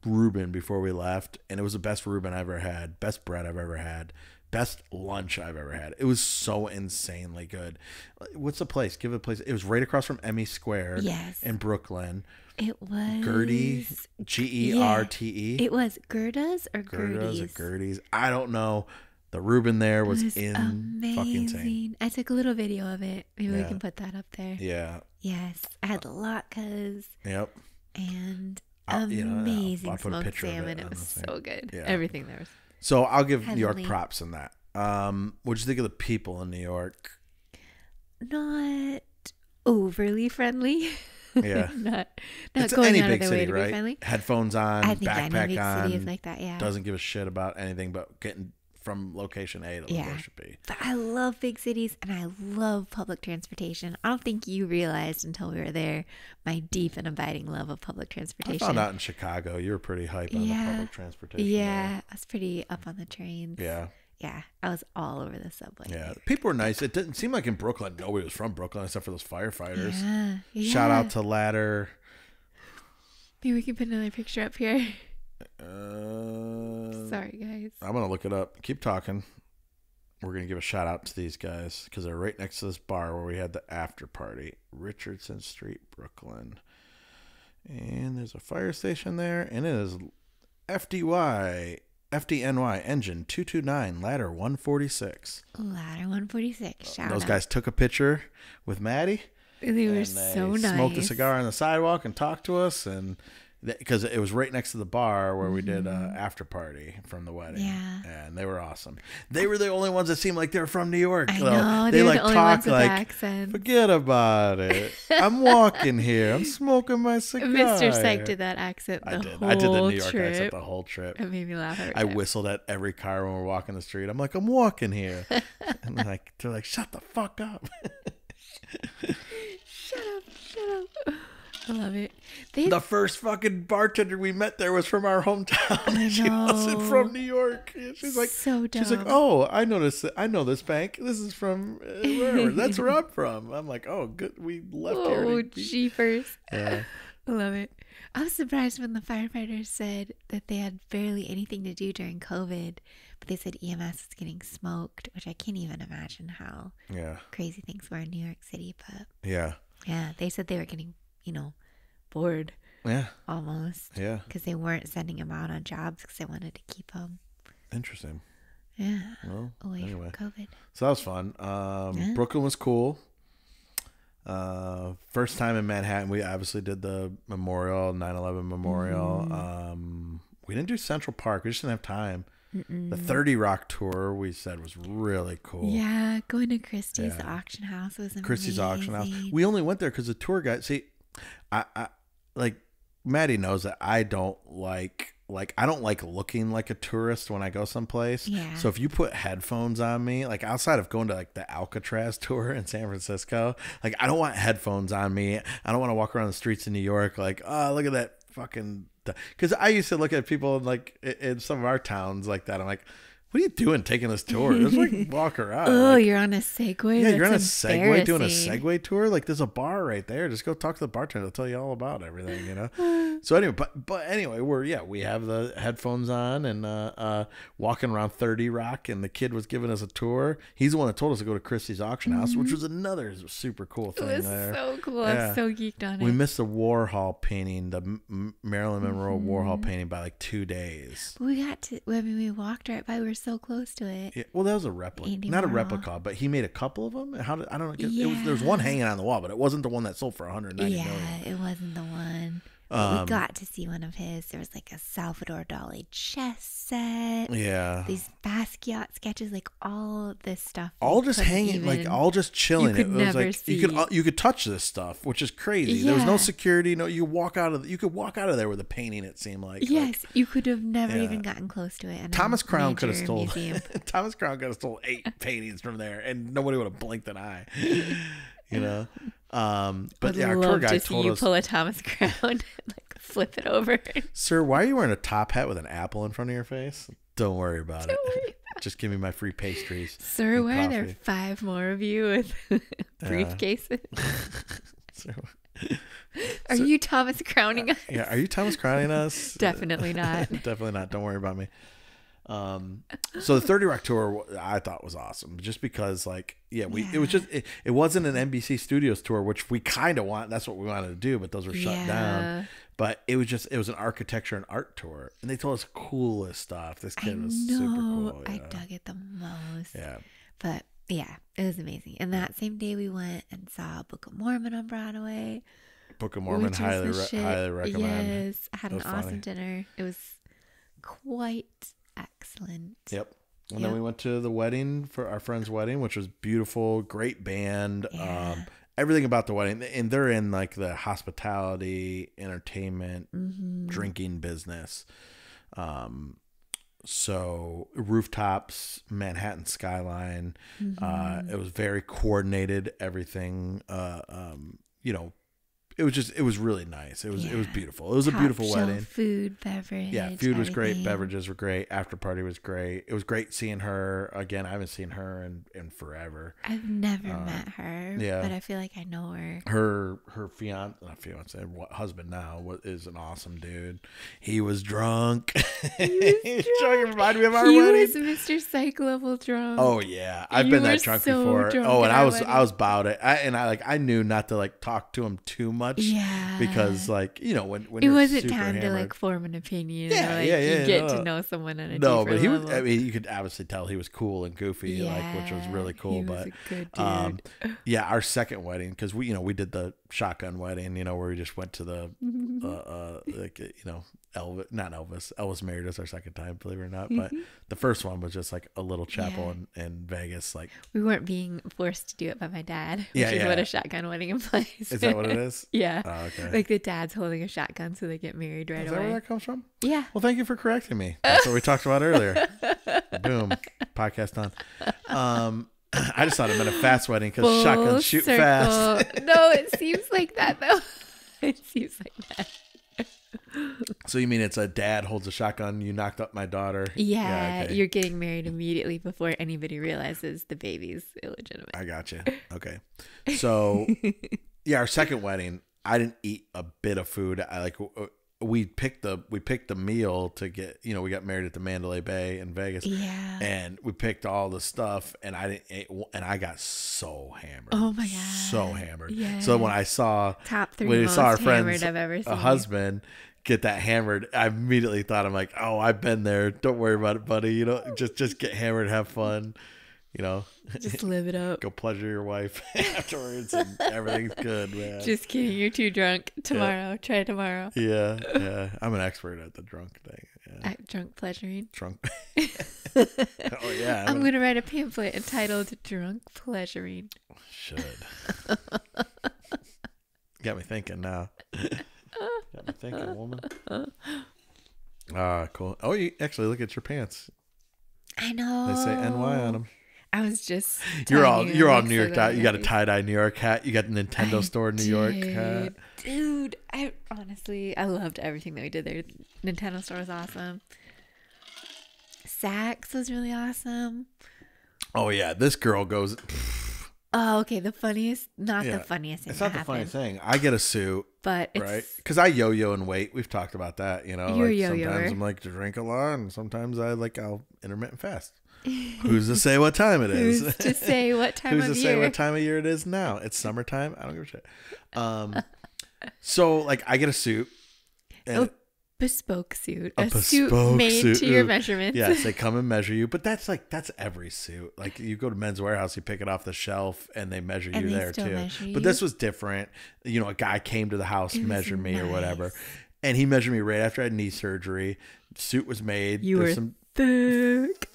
Reuben before we left, and it was the best Reuben I ever had, best bread I've ever had. best lunch I've ever had. It was so insanely good. What's the place? Give it a place. It was right across from Emmy Squared in Brooklyn. It was Gertie, Gerte. It was Gerda's or Gerda's Gertie's? or Gertie's. I don't know. The Reuben there was amazing. Fucking insane. I took a little video of it. Maybe we can put that up there. Yeah. Yes. I had the latkes. Yep. And I'll amazing put a smoked picture of salmon. it It on was the thing. so good. Yeah. Everything there was. So I'll give New York Heavenly. props in that. What'd you think of the people in New York? Not overly friendly. Yeah. not It's going any out big of their city, way to be right? friendly. Headphones on, I think any backpack big on. city is like that, yeah. Doesn't give a shit about anything but getting from location A to location B. But I love big cities and I love public transportation. I don't think you realized until we were there my deep and abiding love of public I transportation. found out in Chicago you were pretty hype on the public transportation. Yeah, I was pretty up on the trains. Yeah. Yeah, I was all over the subway. Yeah. People were nice. It didn't seem like in Brooklyn nobody was from Brooklyn except for those firefighters. Yeah. Shout out to Ladder. Maybe we can put another picture up here. Uh, Sorry, guys. I'm going to look it up. Keep talking. We're going to give a shout out to these guys because they're right next to this bar where we had the after party. Richardson Street, Brooklyn. And there's a fire station there. And it is FDNY engine 229, ladder 146. Ladder 146. Shout Those out. guys took a picture with Maddy. They were and so they nice. smoked a cigar on the sidewalk and talked to us. And because it was right next to the bar where we did after party from the wedding. Yeah. And they were awesome. They were the only ones that seemed like they were from New York. I though. know. They They were like the only talk ones with like, accents. forget about it. I'm walking here. I'm smoking my cigar. Mr. Syke did that accent the whole I did the New York trip. accent the whole trip. It made me laugh every I time. whistled at every car when we're walking the street. I'm like, I'm walking here. And they're like, shut the fuck up. Shut up. I love it. The first fucking bartender we met there was from our hometown. I She wasn't know. from New York. She's like, so dumb. she's like, oh, I know this bank. This is from wherever. That's where I'm from. I'm like, oh, good. We left here. Oh, jeepers. Yeah. I love it. I was surprised when the firefighters said that they had barely anything to do during COVID, but they said EMS was getting smoked, which I can't even imagine how crazy things were in New York City. But Yeah. yeah, they said they were getting, bored Yeah. almost. Yeah. Because they weren't sending them out on jobs because they wanted to keep them. Interesting. Yeah. Well, Away anyway. from COVID. So that was fun. Brooklyn was cool. First time in Manhattan, we obviously did the memorial, 9/11 memorial. We didn't do Central Park. We just didn't have time. The 30 Rock tour we said was really cool. Yeah, going to Christie's auction house was amazing. Christie's auction house. We only went there because the tour guide. See, I like Maddy knows that I don't like looking like a tourist when I go someplace. Yeah. So if you put headphones on me, like outside of going to like the Alcatraz tour in San Francisco, like I don't want headphones on me. I don't want to walk around the streets in New York like, oh, look at that fucking. Because I used to look at people like in some of our towns like that. I'm like, what are you doing taking this tour? Just like walk around. Oh, like, you're on a Segway? yeah, That's you're on a Segway doing a embarrassing. Segway tour. Like there's a bar right there. Just go talk to the bartender. They'll tell you all about everything, So anyway, but anyway, we have the headphones on and walking around 30 Rock, and the kid was giving us a tour. He's the one that told us to go to Christie's auction house, which was another super cool It thing was there. so cool. Yeah. I'm so geeked on it. We missed the Warhol painting, the Marilyn Monroe Warhol painting by like 2 days. But we got to, we walked right by. We were so close to it. Yeah, well, that was a replica, Andy not a Warhol. replica, but he made a couple of them. How did I don't know? There was one hanging on the wall, but it wasn't the one that sold for 190 Yeah, million. it wasn't the one. But we got to see one of his. There was like a Salvador Dali chess set. Yeah, These Basquiat sketches, like all this stuff. all you just couldn't hanging, like even- all just chilling. could It was never like see. you could touch this stuff, which is crazy. There was no Yeah. security. No, you could walk out of there with a painting. It seemed like Yes, you could have never Yeah. even gotten close to it. in a Thomas Crown could have major stole. museum. Thomas Crown could have stole 8 paintings from there, and nobody would have blinked an eye. But I'd yeah, our tour love to guide see told you us, pull a Thomas Crown and like flip it over. "Sir, why are you wearing a top hat with an apple in front of your face? Don't worry about it. Just give me my free pastries." Sir, and why are there coffee." 5 more of you with briefcases? So, Are you Thomas Crowning us? yeah, are you Thomas Crowning us? Definitely not. Definitely not. Don't worry about me. So the 30 Rock tour I thought was awesome, just because like it was just it wasn't an NBC Studios tour, which we kind of want. That's what we wanted to do, but those were shut down. But it was an architecture and art tour, and they told us coolest stuff. This kid was super cool. I dug it the most. Yeah, but yeah, it was amazing. And that same day we went and saw Book of Mormon on Broadway. Book of Mormon, highly recommend. Yes, I had an awesome dinner. It was quite excellent. Yep. And then we went to the wedding, for our friend's wedding, which was beautiful, great band. Everything about the wedding, and they're in like the hospitality, entertainment, drinking business. So rooftops, Manhattan skyline. It was very coordinated. Everything. It was really nice. It was beautiful. It was a beautiful wedding. Food, beverage. Yeah, food was great. Beverages were great. After party was great. It was great seeing her again. I haven't seen her in forever. I've never met her. Yeah, but I feel like I know her. Her husband now is an awesome dude. He was drunk. He reminded me of our wedding. He was Mr. Syke level drunk. Oh yeah, I've been that drunk before. Oh, and I was about it. I knew not to like talk to him too much. Yeah, because like when it wasn't time to like form an opinion. You get to know someone on a deeper but level. I mean, you could obviously tell he was cool and goofy, which was really cool. He was a good dude. Our second wedding, because we did the shotgun wedding, where we just went to the Elvis married us our second time, believe it or not. But the first one was just like a little chapel in Vegas. Like we weren't being forced to do it by my dad, which is what a shotgun wedding implies. Is that what it is? Yeah. Oh, okay. Like the dad's holding a shotgun so they get married right away. Is that where that comes from? Yeah. Well, thank you for correcting me. That's what we talked about earlier. Boom. Podcast done. I just thought it meant a fast wedding because shotguns shoot fast. No, it seems like that though. It seems like that. So you mean it's a dad holds a shotgun, you knocked up my daughter? Yeah, okay. You're getting married immediately before anybody realizes the baby's illegitimate. I got you. Okay. So our second wedding, I didn't eat a bit of food. We picked the meal to get, we got married at the Mandalay Bay in Vegas. Yeah. And we picked all the stuff, and I got so hammered. Oh my God. So hammered. Yeah. So when I saw top 3 when most our friends, I've ever seen. A husband get that hammered, I immediately thought, I'm like, oh, I've been there. Don't worry about it, buddy. Just get hammered, have fun. Just live it up. Go pleasure your wife afterwards, and everything's good, man. Just kidding. You're too drunk. Tomorrow. Try tomorrow. Yeah. I'm an expert at the drunk thing. Yeah. Drunk pleasuring. Drunk. Oh yeah. I'm gonna write a pamphlet entitled "Drunk Pleasuring." Should. Got me thinking now. Got me thinking, woman. Cool. Oh, you actually look at your pants. I know. They say NY on them. I was just. You're all New York. You got a tie-dye New York hat. You got the Nintendo store New York hat. Dude, I loved everything that we did there. Nintendo store was awesome. Saks was really awesome. Oh yeah, this girl goes. Oh, okay. The funniest, not the funniest thing. It's not the funniest thing. I get a suit, but it's, right? Because I yo-yo and weight. We've talked about that. You're sometimes I'm like to drink a lot, and sometimes I'll intermittent fast. Who's to say what time it is? Who's to say what time Who's of to year? say what time of year it is now? It's summertime. I don't give a shit. So I get a suit. And bespoke suit. A suit made to your measurements. Yes, they come and measure you. But that's every suit. Like you go to Men's Warehouse, you pick it off the shelf, and they measure you there too. But this was different. A guy came to the house, measured me or whatever. And he measured me right after I had knee surgery. Suit was made. You were thick.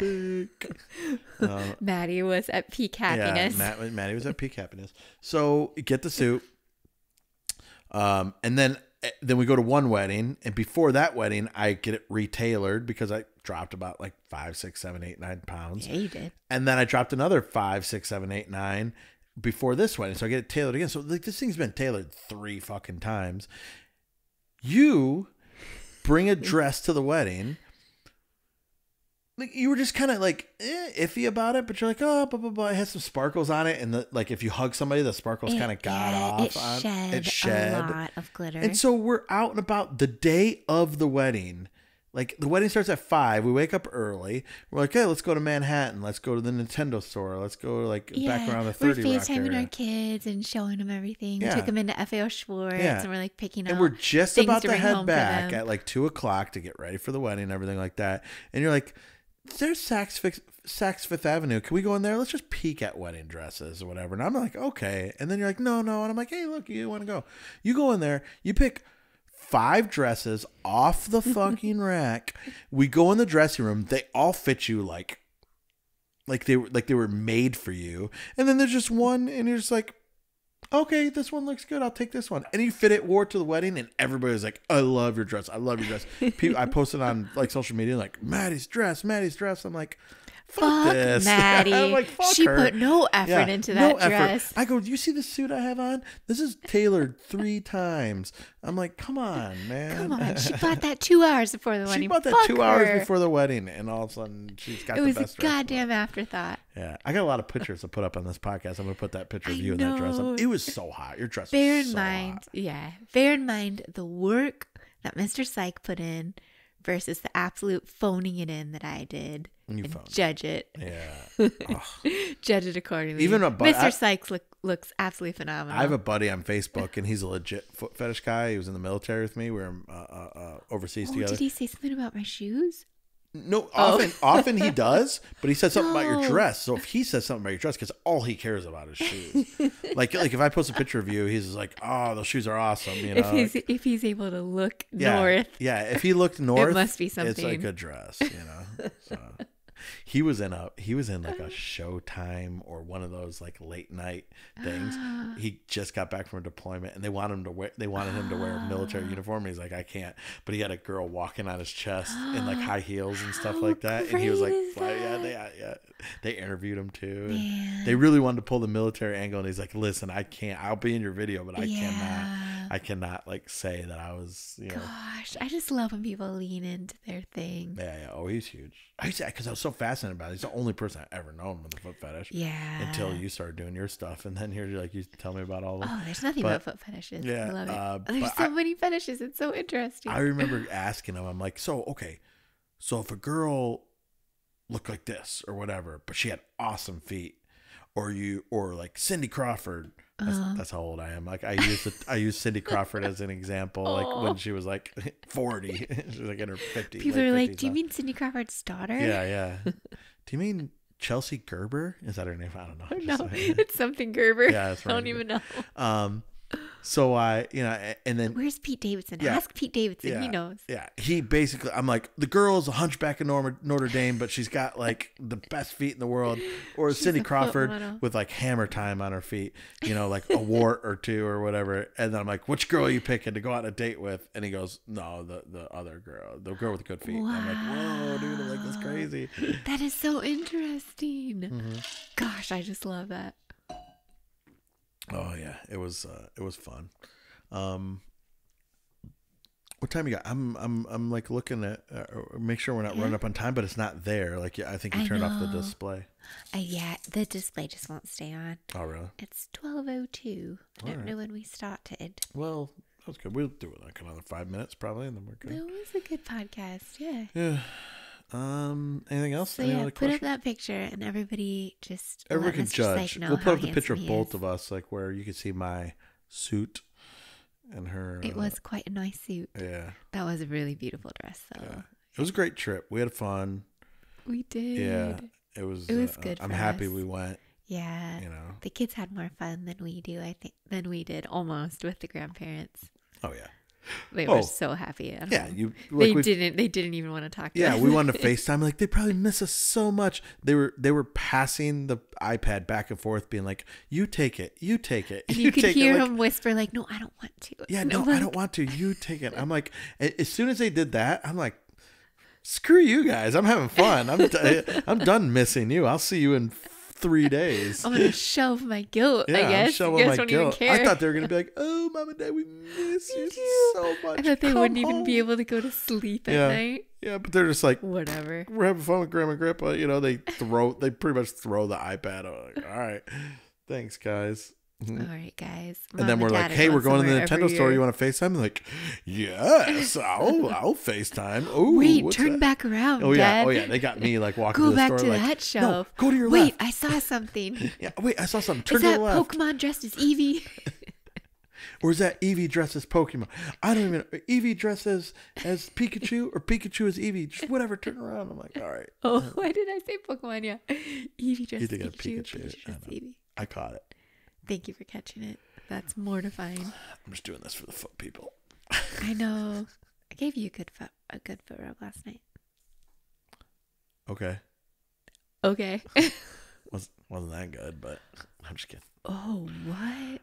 Maddy was at peak happiness. Yeah, Maddy was at peak happiness. So get the suit. And then we go to one wedding, and before that wedding, I get it retailored because I dropped about 5, 6, 7, 8, 9 pounds. Yeah, you did. And then I dropped another 5, 6, 7, 8, 9 before this wedding. So I get it tailored again. So this thing's been tailored 3 fucking times. You bring a dress to the wedding. You were just kind of iffy about it, but you're like, oh, blah, blah, blah. It has some sparkles on it. And if you hug somebody, the sparkles kind of got off. It shed a lot of glitter. And so we're out and about the day of the wedding. Like, the wedding starts at 5. We wake up early. We're like, hey, let's go to Manhattan. Let's go to the Nintendo store. Let's go, like, back around the 30 we're Rock FaceTiming area. our kids and showing them everything. Yeah. Took them into FAO Schwartz, and we're, like, picking out And we're just things about to bring home head for back them. at, like, 2 o'clock to get ready for the wedding and everything like that. And you're like, there's Saks Fifth Avenue. Can we go in there? Let's just peek at wedding dresses or whatever. And I'm like, okay. And then you're like, no. And I'm like, hey, look, you want to go. You go in there. You pick 5 dresses off the fucking rack. We go in the dressing room. They all fit you like they were made for you. And then there's just one, and you're just like, okay, this one looks good. I'll take this one. And you wore it to the wedding, and everybody was like, I love your dress. I love your dress. I posted on like social media like, Maddie's dress. I'm like, fuck this. Maddie. I'm like, fuck she her. put no effort into that dress. I go, do you see the suit I have on? This is tailored 3 times. I'm like, come on, man. Come on. She bought that 2 hours before the wedding. She bought that Fuck 2 her. hours before the wedding, and all of a sudden she's got the best dress. It was a goddamn afterthought. Yeah, I got a lot of pictures to put up on this podcast. I'm gonna put that picture of you in that dress up. It was so hot. Your dress was so hot. Bear in mind the work that Mr. Syke put in versus the absolute phoning it in that I did. And judge it. Yeah. Judge it accordingly. Even Mr. Sykes looks absolutely phenomenal. I have a buddy on Facebook, and he's a legit foot fetish guy. He was in the military with me. We were overseas together. Did he say something about my shoes? No, often he does, but he said something about your dress. So if he says something about your dress, because all he cares about is shoes. like if I post a picture of you, he's just like, "Oh, those shoes are awesome." You know, if he's able to look north, if he looked north, it must be something. It's like a dress, you know. So. He was in like a Showtime or one of those like late night things. He just got back from a deployment, and they wanted him to wear a military uniform. And he's like, I can't. But he had a girl walking on his chest in like high heels and stuff like that. And he was like, they interviewed him too. And they really wanted to pull the military angle, and he's like, listen, I can't. I'll be in your video, but I cannot like say that I was. You know. Gosh, I just love when people lean into their thing. Yeah. Oh, he's huge. Because I was so fascinated about it. He's the only person I ever known with a foot fetish. Yeah. Until you started doing your stuff, and then you're like, you tell me about all of them. Oh, there's nothing but foot fetishes. Yeah, I love it. There's so many fetishes. It's so interesting. I remember asking him. I'm like, so if a girl looked like this or whatever, but she had awesome feet, or like Cindy Crawford. That's how old I am. Like I used Cindy Crawford as an example, like when she was like 40, she was like in her 50s. People are like, do you mean Cindy Crawford's daughter? Yeah. Do you mean Chelsea Gerber? Is that her name? I don't know. No, it's something Gerber. Yeah, that's right. I don't even know. So I, and then where's Pete Davidson? Ask Pete Davidson. He knows. Yeah. He basically, I'm like, the girl's a hunchback of Notre Dame, but she's got like the best feet in the world. Or Cindy Crawford with like hammer time on her feet, like a wart or 2 or whatever. And then I'm like, which girl are you picking to go on a date with? And he goes, no, the other girl, the girl with good feet. Wow. I'm like, whoa, dude, I'm like, that's crazy. That is so interesting. Mm-hmm. Gosh, I just love that. Oh yeah, it was fun. What time you got? I'm like looking at make sure we're not running up on time, but it's not there. Like I think you turned off the display. Yeah, the display just won't stay on. Oh really? It's 12:02. I don't know when we started. Well, that's good. We'll do it like another 5 minutes probably, and then we're good. It was a good podcast. Yeah. Yeah. Anything else? So Any other put questions? up that picture, and everybody can judge. We'll put up the picture of both of us, like where you can see my suit and her. It was quite a nice suit. Yeah. That was a really beautiful dress, though. Yeah. It was a great trip. We had fun. We did. Yeah. It was good. I'm happy we went. Yeah. The kids had more fun than we did almost with the grandparents. Oh yeah. They were so happy. Yeah, they didn't even want to talk to us. Yeah, we wanted to FaceTime. Like they probably miss us so much. They were passing the iPad back and forth, being like, "You take it, you take it." And you could hear him whisper, like, "No, I don't want to." Yeah, no, I don't want to. You take it. I'm like, as soon as they did that, I'm like, screw you guys. I'm having fun. I'm done missing you. I'll see you in 3 days. I'm gonna shelve my guilt. Yeah, I guess. I'm shelving my guilt. Even care. I thought they were gonna be like, "Oh, Mom and Dad, we miss you so much." I thought they wouldn't home. even be able to go to sleep at night. Yeah, but they're just like, whatever. We're having fun with Grandma and Grandpa. They pretty much throw the iPad. I'm like, all right, thanks guys. All right, guys. And then we're like, hey, we're going to the Nintendo store. You want to FaceTime? I'm like, yes, I'll FaceTime. Oh, wait, turn back around, Oh, yeah. Dad. Oh, yeah. They got me like walking Go to the back store. to like, that shelf. No, go to your wait, left. I saw something. Yeah, wait, I saw something. Turn Is to that the left. Pokemon dressed as Eevee? Or is that Eevee dressed as Pokemon? I don't even know. Eevee dressed as Pikachu or Pikachu as Eevee. Just whatever, turn around. I'm like, all right. Oh, why did I say Pokemon? Yeah. Eevee dressed You as think of Pikachu. Pikachu. Pikachu dressed as Eevee. I caught it. Thank you for catching it. That's mortifying. I'm just doing this for the foot people. I know. I gave you a good foot rub last night. Okay. Okay. Wasn't that good, but I'm just kidding. Oh, what?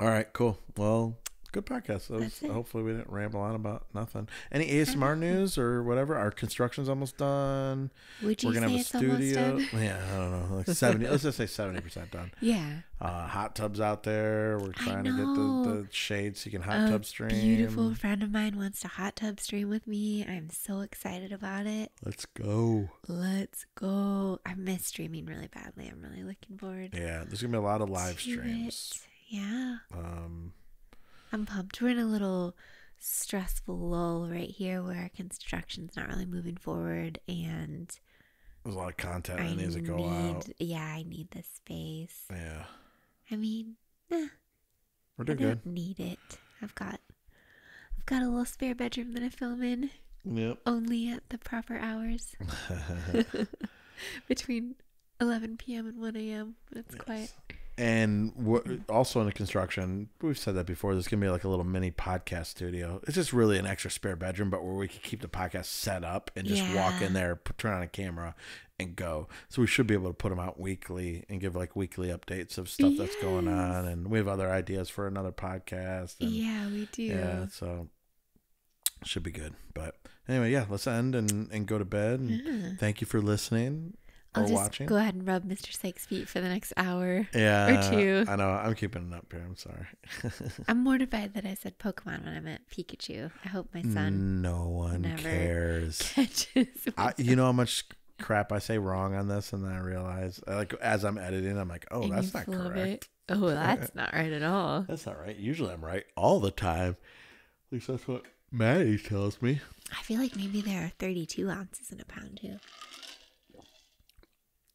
All right, cool. Well, good podcast. That's it. Hopefully we didn't ramble on about nothing. Any ASMR news or whatever? Our construction's almost done. Would you We're gonna say have a it's studio. almost done? Yeah, I don't know. Like 70. Let's just say 70% done. Yeah. Hot tubs out there. We're trying to get the shade so you can hot tub stream. A beautiful friend of mine wants to hot tub stream with me. I'm so excited about it. Let's go. Let's go. I miss streaming really badly. I'm really looking forward. Yeah, there's gonna be a lot of live to streams. it. Yeah. I'm pumped. We're in a little stressful lull right here where our construction's not really moving forward, and there's a lot of content that needs to go out. Yeah, I need the space. Yeah. I mean, we're doing I don't good. need it. I've got a little spare bedroom that I film in. Yep. Only at the proper hours. Between 11 p.m. and 1 a.m. It's quiet. And also in the construction, we've said that before, there's going to be like a little mini podcast studio. It's just really an extra spare bedroom, but where we can keep the podcast set up and just walk in there, turn on a camera, and go. So we should be able to put them out weekly and give like weekly updates of stuff that's going on. And we have other ideas for another podcast. And, yeah, we do. Yeah, so should be good. But anyway, yeah, let's end and go to bed. And thank you for listening. I'll just watching. Go ahead and rub Mr. Syke's feet for the next hour or two. I know. I'm keeping it up here. I'm sorry. I'm mortified that I said Pokemon when I meant Pikachu. I hope my son no one cares. Catches you know how much crap I say wrong on this, and then I realize, like, as I'm editing, I'm like, oh, that's not correct. Oh, that's not right at all. That's not right. Usually I'm right all the time. At least that's what Maddy tells me. I feel like maybe there are 32 ounces in a pound too.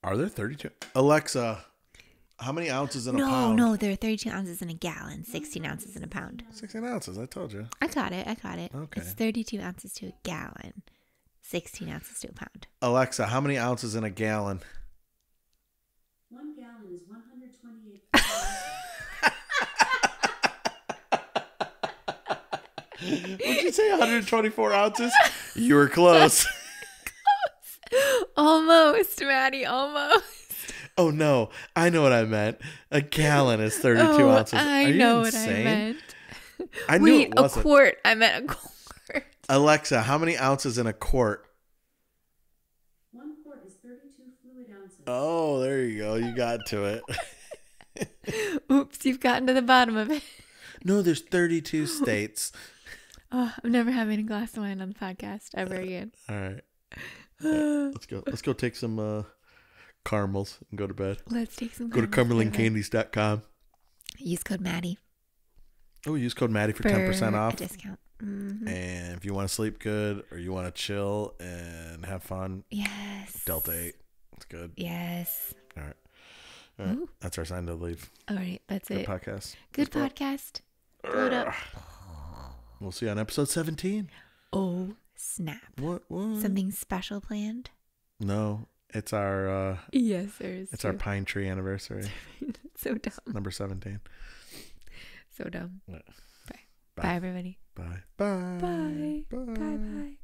Are there 32? Alexa, how many ounces in a pound? No, there are 32 ounces in a gallon, 16 ounces in a pound. 16 ounces, I told you. I got it. Okay. It's 32 ounces to a gallon, 16 ounces to a pound. Alexa, how many ounces in a gallon? 1 gallon is 128 ounces. What'd you say, 124 ounces? You were close. Almost, Maddy, almost. Oh, no. I know what I meant. A gallon is 32 ounces. I know what I meant. I knew it wasn't. A quart. I meant a quart. Alexa, how many ounces in a quart? 1 quart is 32 fluid ounces. Oh, there you go. You got to it. Oops, you've gotten to the bottom of it. No, there's 32 states. Oh, I'm never having a glass of wine on the podcast ever again. All right. Let's go. Let's go take some caramels and go to bed. Let's take some. Go to cumberlandcandies.com. Use code Maddy. Oh, use code Maddy for 10% off. A discount. Mm-hmm. And if you want to sleep good or you want to chill and have fun, yes. Delta 8. It's good. Yes. All right. Ooh. That's our sign to leave. All right. That's good it. Podcast. Good podcast. Load up. We'll see you on episode 17. Oh, snap. What? Something special planned? No. It's our yes, there is. It's our pine tree anniversary. So dumb. Number 17. So dumb. Yeah. Bye. Bye, everybody. Bye. Bye. Bye. Bye. Bye.